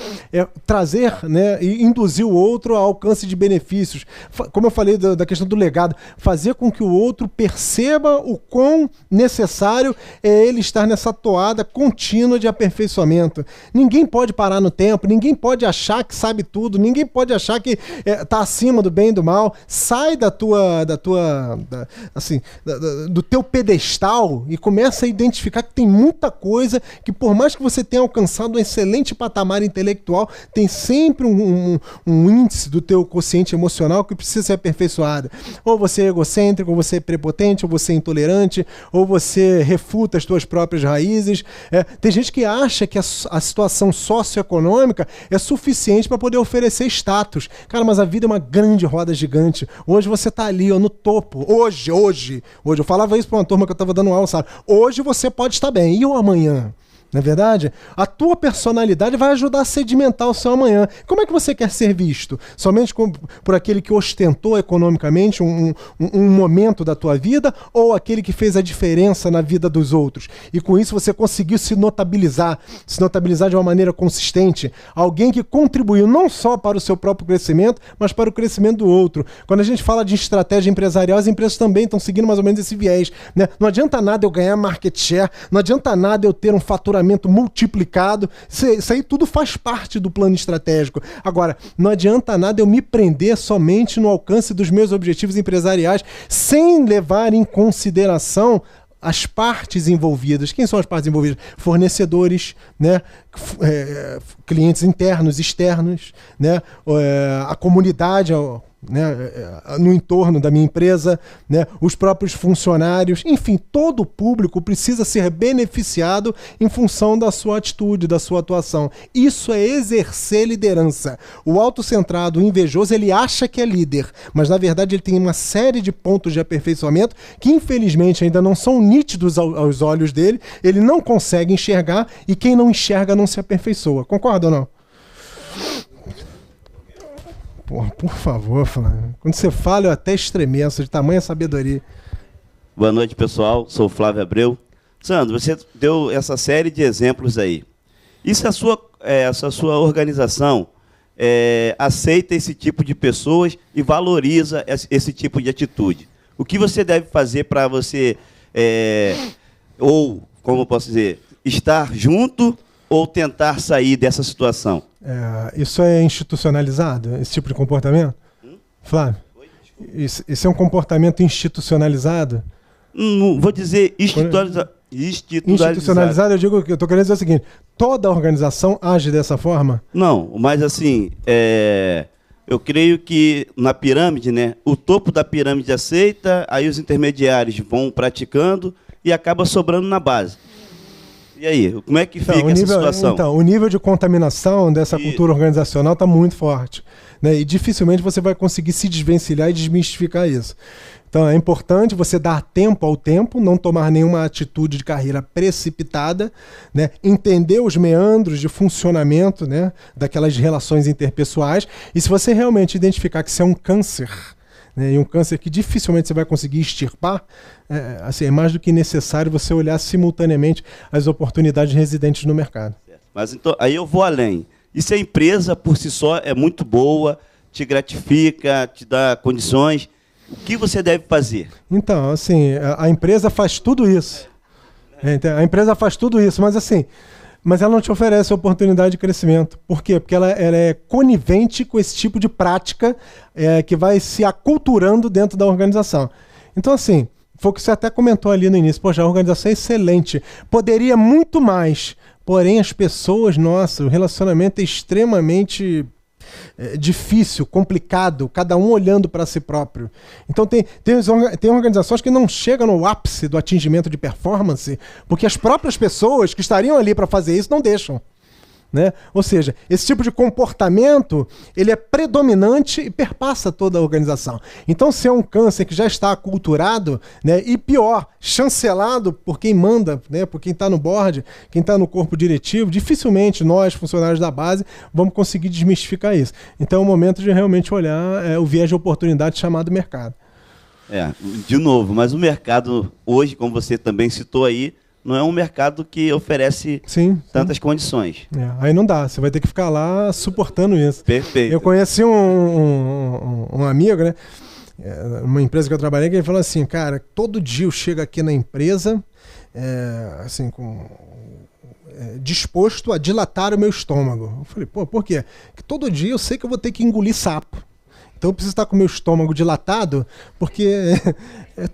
trazer, né, e induzir o outro ao alcance de benefícios. Como eu falei da questão do legado, fazer com que o outro perceba o quão necessário é ele estar nessa toada contínua de aperfeiçoamento. Ninguém pode parar no tempo, ninguém pode achar que sabe tudo, ninguém pode achar que está acima do bem e do mal. Sai do teu pedestal e começa a identificar que tem muita coisa que, por mais que você tenha alcançado um excelente patamar intelectual, tem sempre um índice do teu quociente emocional que precisa ser aperfeiçoado. Ou você é egocêntrico, ou você é prepotente, ou você é intolerante, ou você refuta as tuas próprias raízes. Tem gente que acha que a situação socioeconômica é suficiente para poder oferecer status. Cara, mas a vida é uma grande roda gigante. Hoje você está ali, no topo. Hoje. Eu falava isso para uma turma que eu estava dando aula, sabe? Hoje você pode estar bem. E o amanhã? Não é verdade? A tua personalidade vai ajudar a sedimentar o seu amanhã. Como é que você quer ser visto? Somente por aquele que ostentou economicamente um momento da tua vida, ou aquele que fez a diferença na vida dos outros? E com isso você conseguiu se notabilizar de uma maneira consistente. Alguém que contribuiu não só para o seu próprio crescimento, mas para o crescimento do outro. Quando a gente fala de estratégia empresarial, as empresas também estão seguindo mais ou menos esse viés, né? Não adianta nada eu ganhar market share, não adianta nada eu ter um faturamento multiplicado, isso aí tudo faz parte do plano estratégico. Agora, não adianta nada eu me prender somente no alcance dos meus objetivos empresariais, sem levar em consideração as partes envolvidas. Quem são as partes envolvidas? Fornecedores, né? Clientes internos, externos, né? A comunidade, né, no entorno da minha empresa, né, os próprios funcionários, enfim, todo o público precisa ser beneficiado em função da sua atitude, da sua atuação. Isso é exercer liderança. O autocentrado, o invejoso, ele acha que é líder, mas na verdade ele tem uma série de pontos de aperfeiçoamento que infelizmente ainda não são nítidos aos olhos dele, ele não consegue enxergar, e quem não enxerga não se aperfeiçoa. Concorda ou não? Porra, por favor, Flávio. Quando você fala, eu até estremeço de tamanha sabedoria. Boa noite, pessoal. Sou o Flávio Abreu. Sandro, você deu essa série de exemplos aí. E se a sua organização aceita esse tipo de pessoas e valoriza esse tipo de atitude? O que você deve fazer para você, ou, como eu posso dizer, estar junto ou tentar sair dessa situação? Isso é institucionalizado, esse tipo de comportamento? Flávio, isso é um comportamento institucionalizado? Não vou dizer institucionalizado. Institucionalizado, eu estou querendo dizer o seguinte, toda organização age dessa forma? Não, mas assim, eu creio que na pirâmide, né, o topo da pirâmide aceita, aí os intermediários vão praticando e acaba sobrando na base. E aí, como é que fica essa situação? Então, o nível de contaminação dessa cultura organizacional está muito forte, né? E dificilmente você vai conseguir se desvencilhar e desmistificar isso. Então, é importante você dar tempo ao tempo, não tomar nenhuma atitude de carreira precipitada, né? Entender os meandros de funcionamento, né, daquelas relações interpessoais. E se você realmente identificar que isso é um câncer, né, e um câncer que dificilmente você vai conseguir extirpar, assim, é mais do que necessário você olhar simultaneamente as oportunidades residentes no mercado. Mas então, aí eu vou além. E se a empresa por si só é muito boa, te gratifica, te dá condições, o que você deve fazer? Então, assim, a empresa faz tudo isso. A empresa faz tudo isso, mas ela não te oferece oportunidade de crescimento. Por quê? Porque ela é conivente com esse tipo de prática que vai se aculturando dentro da organização. Então, assim, foi o que você até comentou ali no início. Poxa, a organização é excelente. Poderia muito mais. Porém, as pessoas, nossa, o relacionamento é extremamente difícil, complicado, cada um olhando para si próprio. Então tem organizações que não chegam no ápice do atingimento de performance porque as próprias pessoas que estariam ali para fazer isso não deixam, né? Ou seja, esse tipo de comportamento ele é predominante e perpassa toda a organização. Então, se é um câncer que já está aculturado, né, e pior, chancelado por quem manda, né, por quem está no board, quem está no corpo diretivo, dificilmente nós, funcionários da base, vamos conseguir desmistificar isso. Então é o momento de realmente olhar o viés de oportunidade chamado mercado. De novo, mas o mercado hoje, como você também citou aí, não é um mercado que oferece tantas condições. Aí não dá, você vai ter que ficar lá suportando isso. Perfeito. Eu conheci um amigo, né, uma empresa que eu trabalhei, que ele falou assim, cara, todo dia eu chego aqui na empresa, assim, disposto a dilatar o meu estômago. Eu falei, pô, por quê? Porque todo dia eu sei que eu vou ter que engolir sapo. Então eu preciso estar com o meu estômago dilatado, porque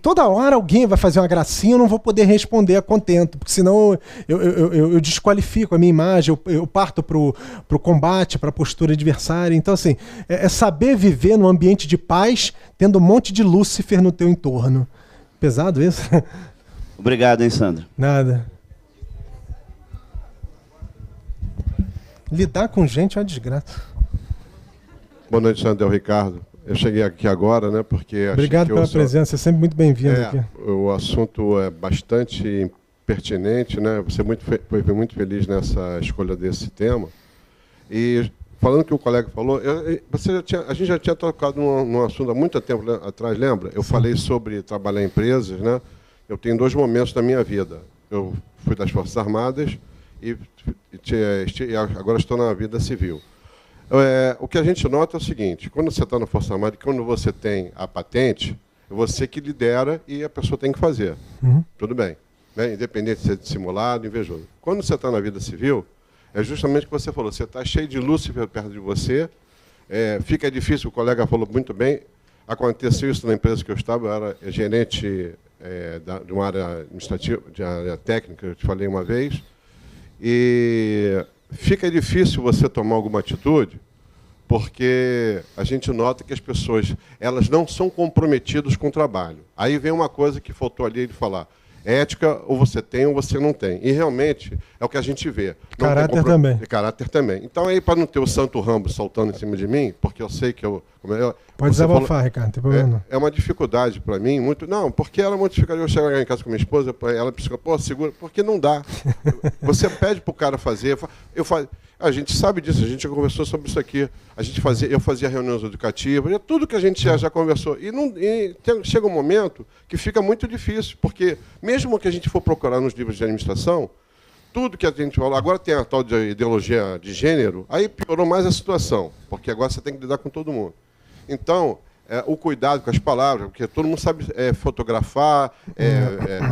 toda hora alguém vai fazer uma gracinha, eu não vou poder responder a contento, porque senão eu desqualifico a minha imagem, eu parto pro combate, para a postura adversária. Então, assim, é saber viver num ambiente de paz, tendo um monte de Lúcifer no teu entorno. Pesado isso? Obrigado, hein, Sandro? Nada. Lidar com gente é uma desgraça. Boa noite, Sandro, Ricardo. Eu cheguei aqui agora, né, porque... Obrigado pela presença, é sempre muito bem-vindo aqui. O assunto é bastante pertinente, né? Você foi muito feliz nessa escolha desse tema. E falando o que o colega falou, a gente já tinha tocado num assunto há muito tempo atrás, lembra? Eu falei sobre trabalhar em empresas, né? Eu tenho 2 momentos da minha vida. Eu fui das Forças Armadas e agora estou na vida civil. O que a gente nota é o seguinte: quando você está na Força Armada, quando você tem a patente, é você que lidera e a pessoa tem que fazer. Tudo bem, né? Independente de ser dissimulado, invejoso. Quando você está na vida civil, é justamente o que você falou. Você está cheio de Lúcifer perto de você, fica difícil, o colega falou muito bem. Aconteceu isso na empresa que eu estava, eu era gerente de uma área administrativa, de área técnica, eu te falei uma vez, e fica difícil você tomar alguma atitude, porque a gente nota que as pessoas elas não são comprometidas com o trabalho. Aí vem uma coisa que faltou ali de falar: ética, ou você tem ou você não tem. E realmente é o que a gente vê. Não caráter também. Caráter também. Então, aí, para não ter o santo Rambo saltando em cima de mim, porque eu sei que pode desabafar, Ricardo, não tem problema não. É uma dificuldade para mim, muito. Não, porque era muito difícil. Eu chegar em casa com minha esposa, ela precisa, pô, segura, porque não dá. Você pede para o cara fazer. A gente sabe disso, a gente já conversou sobre isso aqui. Eu fazia reuniões educativas, tudo que a gente já conversou. Chega um momento que fica muito difícil, porque mesmo que a gente for procurar nos livros de administração, tudo que a gente falou, agora tem a tal de ideologia de gênero, aí piorou mais a situação, porque agora você tem que lidar com todo mundo. Então, o cuidado com as palavras, porque todo mundo sabe fotografar,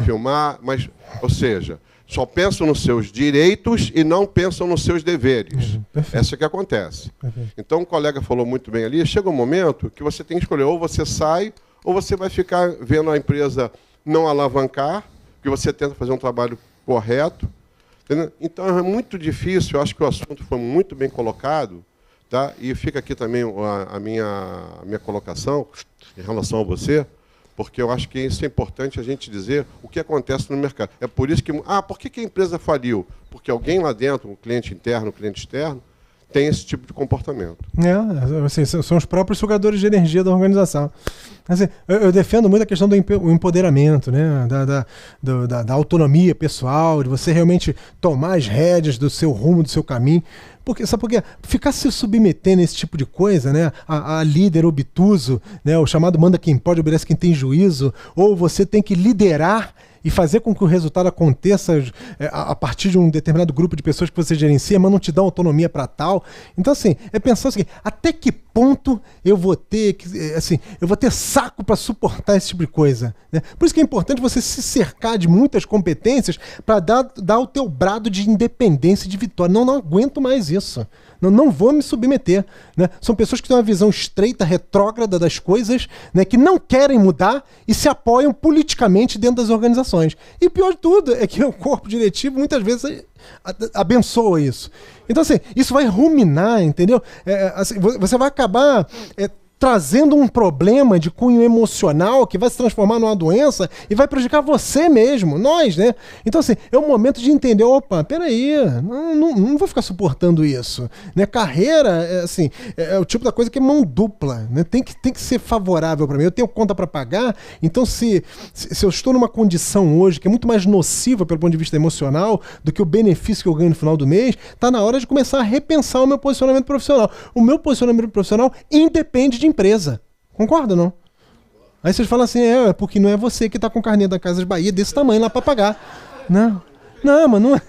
filmar, mas, ou seja, só pensam nos seus direitos e não pensam nos seus deveres. Essa que acontece. Então, o colega falou muito bem ali, chega um momento que você tem que escolher, ou você sai, ou você vai ficar vendo a empresa não alavancar, porque você tenta fazer um trabalho correto. Entendeu? Então, é muito difícil, eu acho que o assunto foi muito bem colocado, tá? E fica aqui também a minha colocação em relação a você, porque eu acho que isso é importante a gente dizer o que acontece no mercado. É por isso que... por que a empresa faliu? Porque alguém lá dentro, um cliente interno, um cliente externo, tem esse tipo de comportamento. Assim, são os próprios sugadores de energia da organização. Assim, eu defendo muito a questão do empoderamento, né? da autonomia pessoal, de você realmente tomar as rédeas do seu rumo, do seu caminho. Sabe por quê? Ficar se submetendo a esse tipo de coisa, né? A líder obtuso, né? O chamado manda quem pode, obedece quem tem juízo, ou você tem que liderar e fazer com que o resultado aconteça a partir de um determinado grupo de pessoas que você gerencia, mas não te dá autonomia para tal. Então, assim, é pensar o seguinte: até que ponto eu vou ter saco para suportar esse tipo de coisa, né? Por isso que é importante você se cercar de muitas competências para dar o teu brado de independência e de vitória. Não aguento mais isso. Não vou me submeter, né? São pessoas que têm uma visão estreita, retrógrada das coisas, né? Que não querem mudar e se apoiam politicamente dentro das organizações. E o pior de tudo é que o corpo diretivo muitas vezes abençoa isso. Então, assim, isso vai ruminar, entendeu? Assim, você vai acabar... trazendo um problema de cunho emocional que vai se transformar numa doença e vai prejudicar você mesmo, nós, né? Então, assim, é o momento de entender, opa, peraí, não vou ficar suportando isso, né? Carreira, é o tipo da coisa que é mão dupla, né? Tem que ser favorável para mim, eu tenho conta para pagar, então se eu estou numa condição hoje que é muito mais nociva pelo ponto de vista emocional do que o benefício que eu ganho no final do mês, tá na hora de começar a repensar o meu posicionamento profissional. O meu posicionamento profissional independe de empresa. Concorda, não? Aí vocês falam assim, porque não é você que está com o carnê da Casas Bahia desse tamanho lá para pagar. Não, mas não é.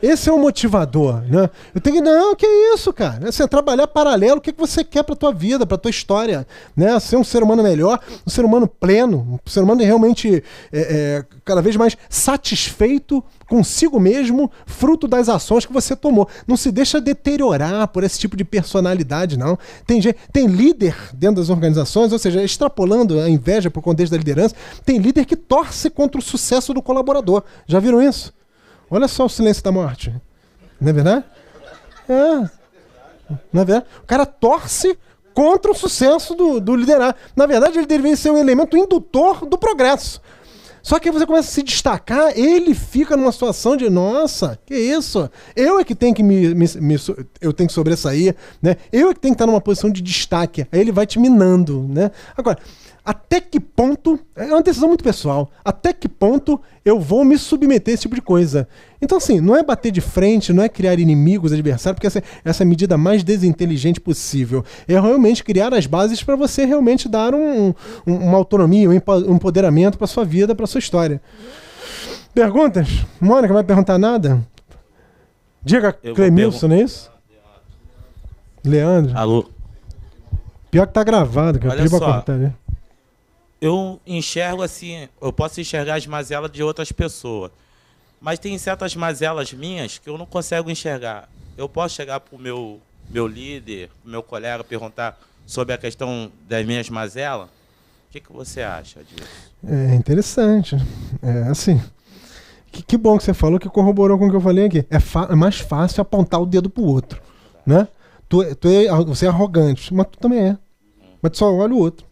Esse é o motivador, né? Eu tenho que... Não, que isso, cara? Assim, trabalhar paralelo, o que você quer para tua vida, para tua história, né? Ser um ser humano melhor, um ser humano pleno, um ser humano realmente cada vez mais satisfeito consigo mesmo, fruto das ações que você tomou. Não se deixa deteriorar por esse tipo de personalidade, não. Tem líder dentro das organizações, ou seja, extrapolando a inveja por contexto da liderança, tem líder que torce contra o sucesso do colaborador. Já viram isso? Olha só o silêncio da morte. Não é verdade? Não é verdade? O cara torce contra o sucesso do liderado. Na verdade, ele deveria ser um elemento indutor do progresso. Só que aí você começa a se destacar, ele fica numa situação de, nossa, que isso? Eu é que tenho que eu tenho que sobressair, né? Eu é que tenho que estar numa posição de destaque. Aí ele vai te minando, né? Agora, até que ponto, é uma decisão muito pessoal, até que ponto eu vou me submeter a esse tipo de coisa. Então, assim, não é bater de frente, não é criar inimigos, adversários, porque essa é a medida mais desinteligente possível. É realmente criar as bases para você realmente dar uma autonomia, um empoderamento para sua vida, para sua história. Perguntas? Mônica, vai perguntar nada? Diga, Clemilson, não é isso? Leandro. Alô? Pior que tá gravado, que eu pedi pra cortar, né? Eu enxergo assim, eu posso enxergar as mazelas de outras pessoas, mas tem certas mazelas minhas que eu não consigo enxergar. Eu posso chegar pro meu líder, pro meu colega, perguntar sobre a questão das minhas mazelas? O que você acha disso? É interessante. É assim. Que bom que você falou, que corroborou com o que eu falei aqui. É mais fácil apontar o dedo pro outro, né? Você é arrogante, mas tu também é. Mas tu só olha o outro.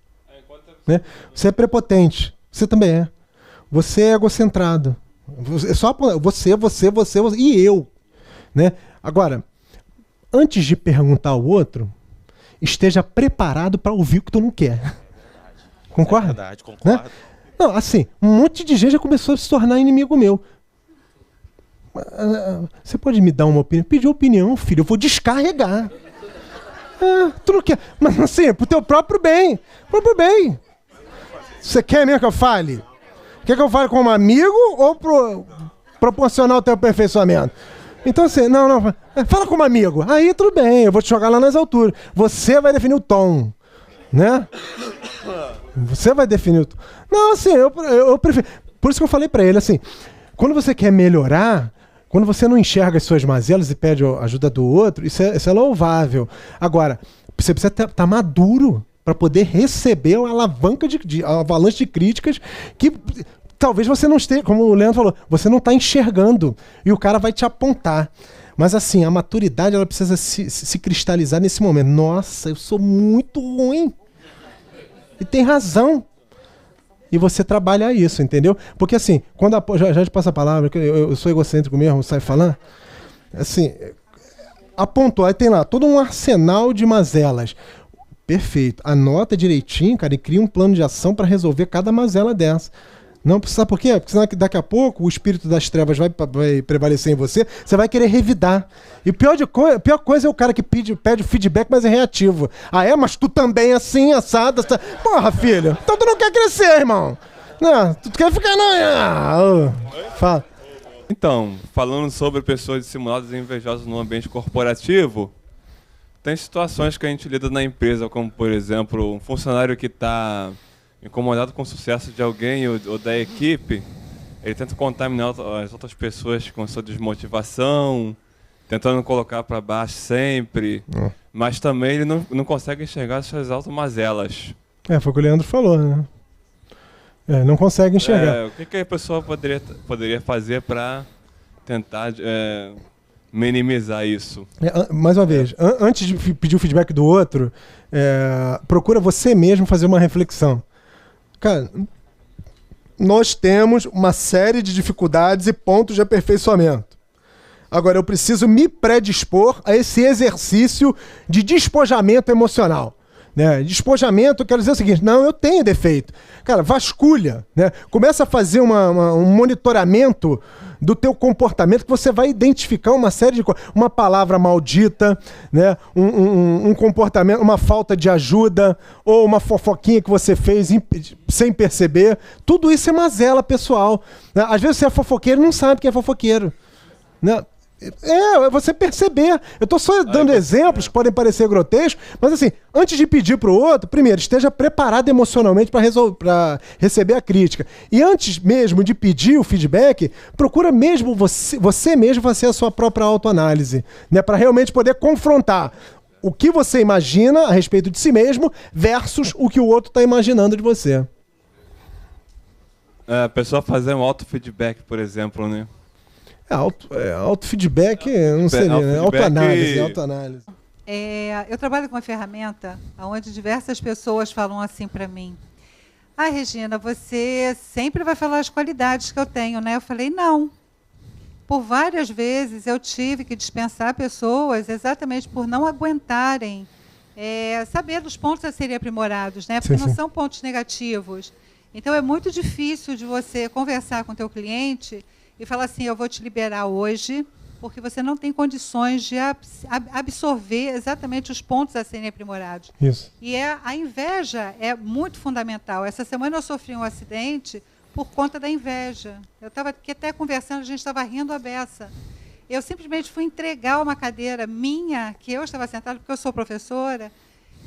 Né? Você é prepotente, você também é. Você é egocentrado. Você e eu. Né? Agora, antes de perguntar ao outro, esteja preparado para ouvir o que tu não quer. Concorda? É verdade, concordo. Né? Não, assim, um monte de gente já começou a se tornar inimigo meu. Você pode me dar uma opinião? Pedir opinião, filho, eu vou descarregar. Tu não quer. Mas assim, pro teu próprio bem. Próprio bem. Você quer mesmo que eu fale? Quer que eu fale como amigo ou proporcional ao teu aperfeiçoamento? Então assim, não. Fala como amigo. Aí tudo bem, eu vou te jogar lá nas alturas. Você vai definir o tom. Né? Você vai definir o tom. Não, assim, eu prefiro. Por isso que eu falei pra ele, assim, quando você quer melhorar, quando você não enxerga as suas mazelas e pede a ajuda do outro, isso é louvável. Agora, você precisa estar maduro para poder receber uma alavanca uma avalanche de críticas que talvez você não esteja, como o Leandro falou, você não está enxergando e o cara vai te apontar. Mas assim, a maturidade ela precisa se cristalizar nesse momento. Nossa, eu sou muito ruim. E tem razão. E você trabalha isso, entendeu? Porque assim, quando já te passo a palavra, eu sou egocêntrico mesmo, sai falando, assim, apontou, aí tem lá todo um arsenal de mazelas. Perfeito. Anota direitinho, cara, e cria um plano de ação para resolver cada mazela dessa. Não precisa, por quê? Porque senão daqui a pouco o espírito das trevas vai prevalecer em você, você vai querer revidar. E pior coisa é o cara que pede feedback, mas é reativo. Mas tu também é assim, assado. Porra, filho, então tu não quer crescer, irmão. Não, tu quer ficar fala. Então, falando sobre pessoas dissimuladas e invejosas no ambiente corporativo, tem situações que a gente lida na empresa, como, por exemplo, um funcionário que está incomodado com o sucesso de alguém ou da equipe, ele tenta contaminar as outras pessoas com sua desmotivação, tentando colocar para baixo sempre, mas também ele não consegue enxergar suas automazelas. Foi o que o Leandro falou, né? Não consegue enxergar. O que a pessoa poderia fazer para tentar minimizar isso? Mais uma vez, antes de pedir o feedback do outro, procura você mesmo fazer uma reflexão. Cara, nós temos uma série de dificuldades e pontos de aperfeiçoamento. Agora, eu preciso me predispor a esse exercício de despojamento emocional. Né? Despojamento, eu quero dizer o seguinte, não, eu tenho defeito. Cara, vasculha, né? Começa a fazer um monitoramento do teu comportamento, que você vai identificar uma série de coisas. Uma palavra maldita, né? Um comportamento, uma falta de ajuda, ou uma fofoquinha que você fez sem perceber. Tudo isso é mazela pessoal. Né? Às vezes você é fofoqueiro e não sabe que é fofoqueiro. Né? Você perceber. Eu estou só dando exemplos que podem parecer grotescos, mas assim, antes de pedir para o outro, primeiro, esteja preparado emocionalmente para receber a crítica. E antes mesmo de pedir o feedback, procura mesmo você mesmo fazer a sua própria autoanálise, né, para realmente poder confrontar o que você imagina a respeito de si mesmo versus o que o outro está imaginando de você. A pessoa fazer um auto-feedback, por exemplo, né? Auto-feedback não seria, né? Autoanálise. Eu trabalho com uma ferramenta onde diversas pessoas falam assim para mim: Regina, você sempre vai falar as qualidades que eu tenho, né? Eu falei, não. Por várias vezes eu tive que dispensar pessoas exatamente por não aguentarem saber dos pontos a serem aprimorados, né? Porque Sim, não sim. são pontos negativos. Então, é muito difícil de você conversar com o teu cliente e falar assim, eu vou te liberar hoje, porque você não tem condições de absorver exatamente os pontos a serem aprimorados. Isso. E a inveja é muito fundamental. Essa semana eu sofri um acidente por conta da inveja. Eu estava aqui até conversando, a gente estava rindo à beça. Eu simplesmente fui entregar uma cadeira minha, que eu estava sentada, porque eu sou professora,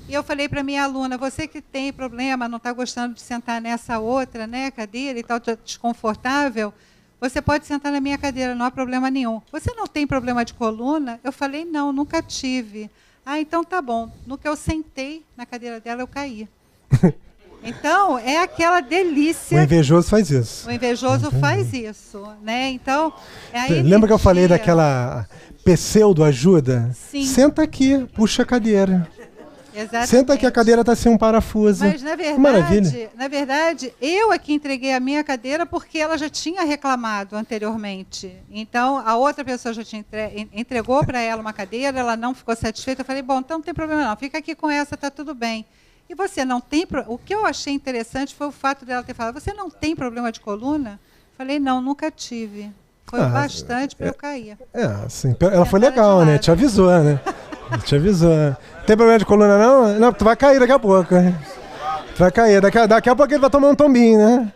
e eu falei para minha aluna, você que tem problema, não está gostando de sentar nessa outra, né, cadeira e tal, desconfortável, você pode sentar na minha cadeira, não há problema nenhum. Você não tem problema de coluna? Eu falei, não, nunca tive. Ah, então tá bom. No que eu sentei na cadeira dela, eu caí. Então, é aquela delícia. O invejoso faz isso. O invejoso faz isso, né? Então, é a Lembra que eu falei energia. daquela pseudo-ajuda? Sim. Senta aqui, puxa a cadeira. Exatamente. Senta aqui, a cadeira está sem um parafuso. Mas, Maravilha. na verdade, eu aqui entreguei a minha cadeira porque ela já tinha reclamado anteriormente. Então, a outra pessoa já tinha entregou para ela uma cadeira, ela não ficou satisfeita. Eu falei, bom, então não tem problema não, fica aqui com essa, está tudo bem. E você não tem... O que eu achei interessante foi o fato dela ter falado, você não tem problema de coluna? Falei, não, nunca tive. Foi bastante para eu cair. Assim, ela foi legal, né? Te avisou, né? Te avisou. Tem problema de coluna, não? Não, tu vai cair daqui a pouco. Tu vai cair. Daqui a pouco ele vai tomar um tombinho, né?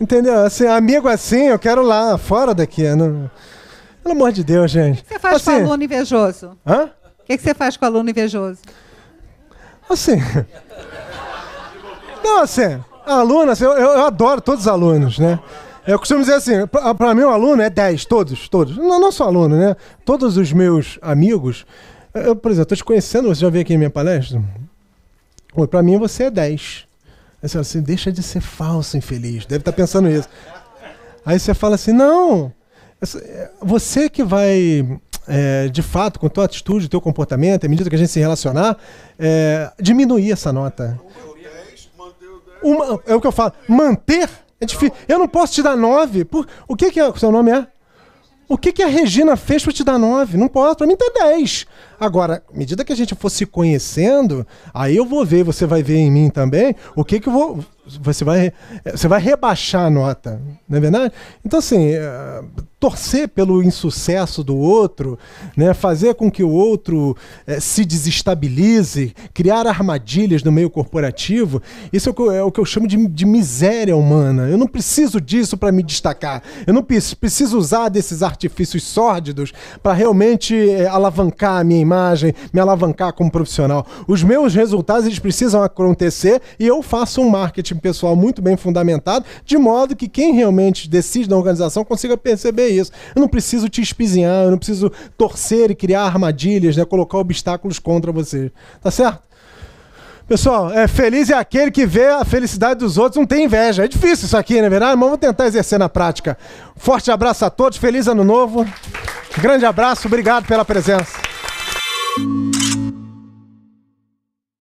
Entendeu? Assim, amigo assim, eu quero lá, fora daqui. Não... Pelo amor de Deus, gente. O que você faz assim, com o aluno invejoso? Hã? O que você faz com o aluno invejoso? Assim... Não, assim, a aluna, assim, eu adoro todos os alunos, né? Eu costumo dizer assim, para mim o aluno é 10, todos. Não só aluno, né? Todos os meus amigos, eu, por exemplo, estou te conhecendo, você já veio aqui em minha palestra? Para mim você é 10. Assim, deixa de ser falso, infeliz. Deve estar pensando isso. Aí você fala assim, não, você que vai, de fato, com a tua atitude, teu comportamento, à medida que a gente se relacionar, diminuir essa nota. É o que eu falo, manter é difícil. Eu não posso te dar 9. O que é o seu nome é? O que a Regina fez para te dar 9? Não posso, para mim tá 10. Agora, à medida que a gente for se conhecendo, aí eu vou ver, você vai ver em mim também, o que eu vou... Você vai rebaixar a nota, não é verdade? Então, assim, torcer pelo insucesso do outro, né, fazer com que o outro se desestabilize, criar armadilhas no meio corporativo, isso é o que eu chamo de miséria humana. Eu não preciso disso para me destacar. Eu não preciso usar desses artifícios sórdidos para realmente alavancar a minha imagem, me alavancar como profissional. Os meus resultados, eles precisam acontecer e eu faço um marketing pessoal muito bem fundamentado, de modo que quem realmente decide na organização consiga perceber isso. Eu não preciso te espizinhar, eu não preciso torcer e criar armadilhas, né, colocar obstáculos contra você. Tá certo? Pessoal, feliz é aquele que vê a felicidade dos outros, não tem inveja. É difícil isso aqui, não é verdade? Mas vamos tentar exercer na prática. Forte abraço a todos, feliz ano novo. Grande abraço, obrigado pela presença.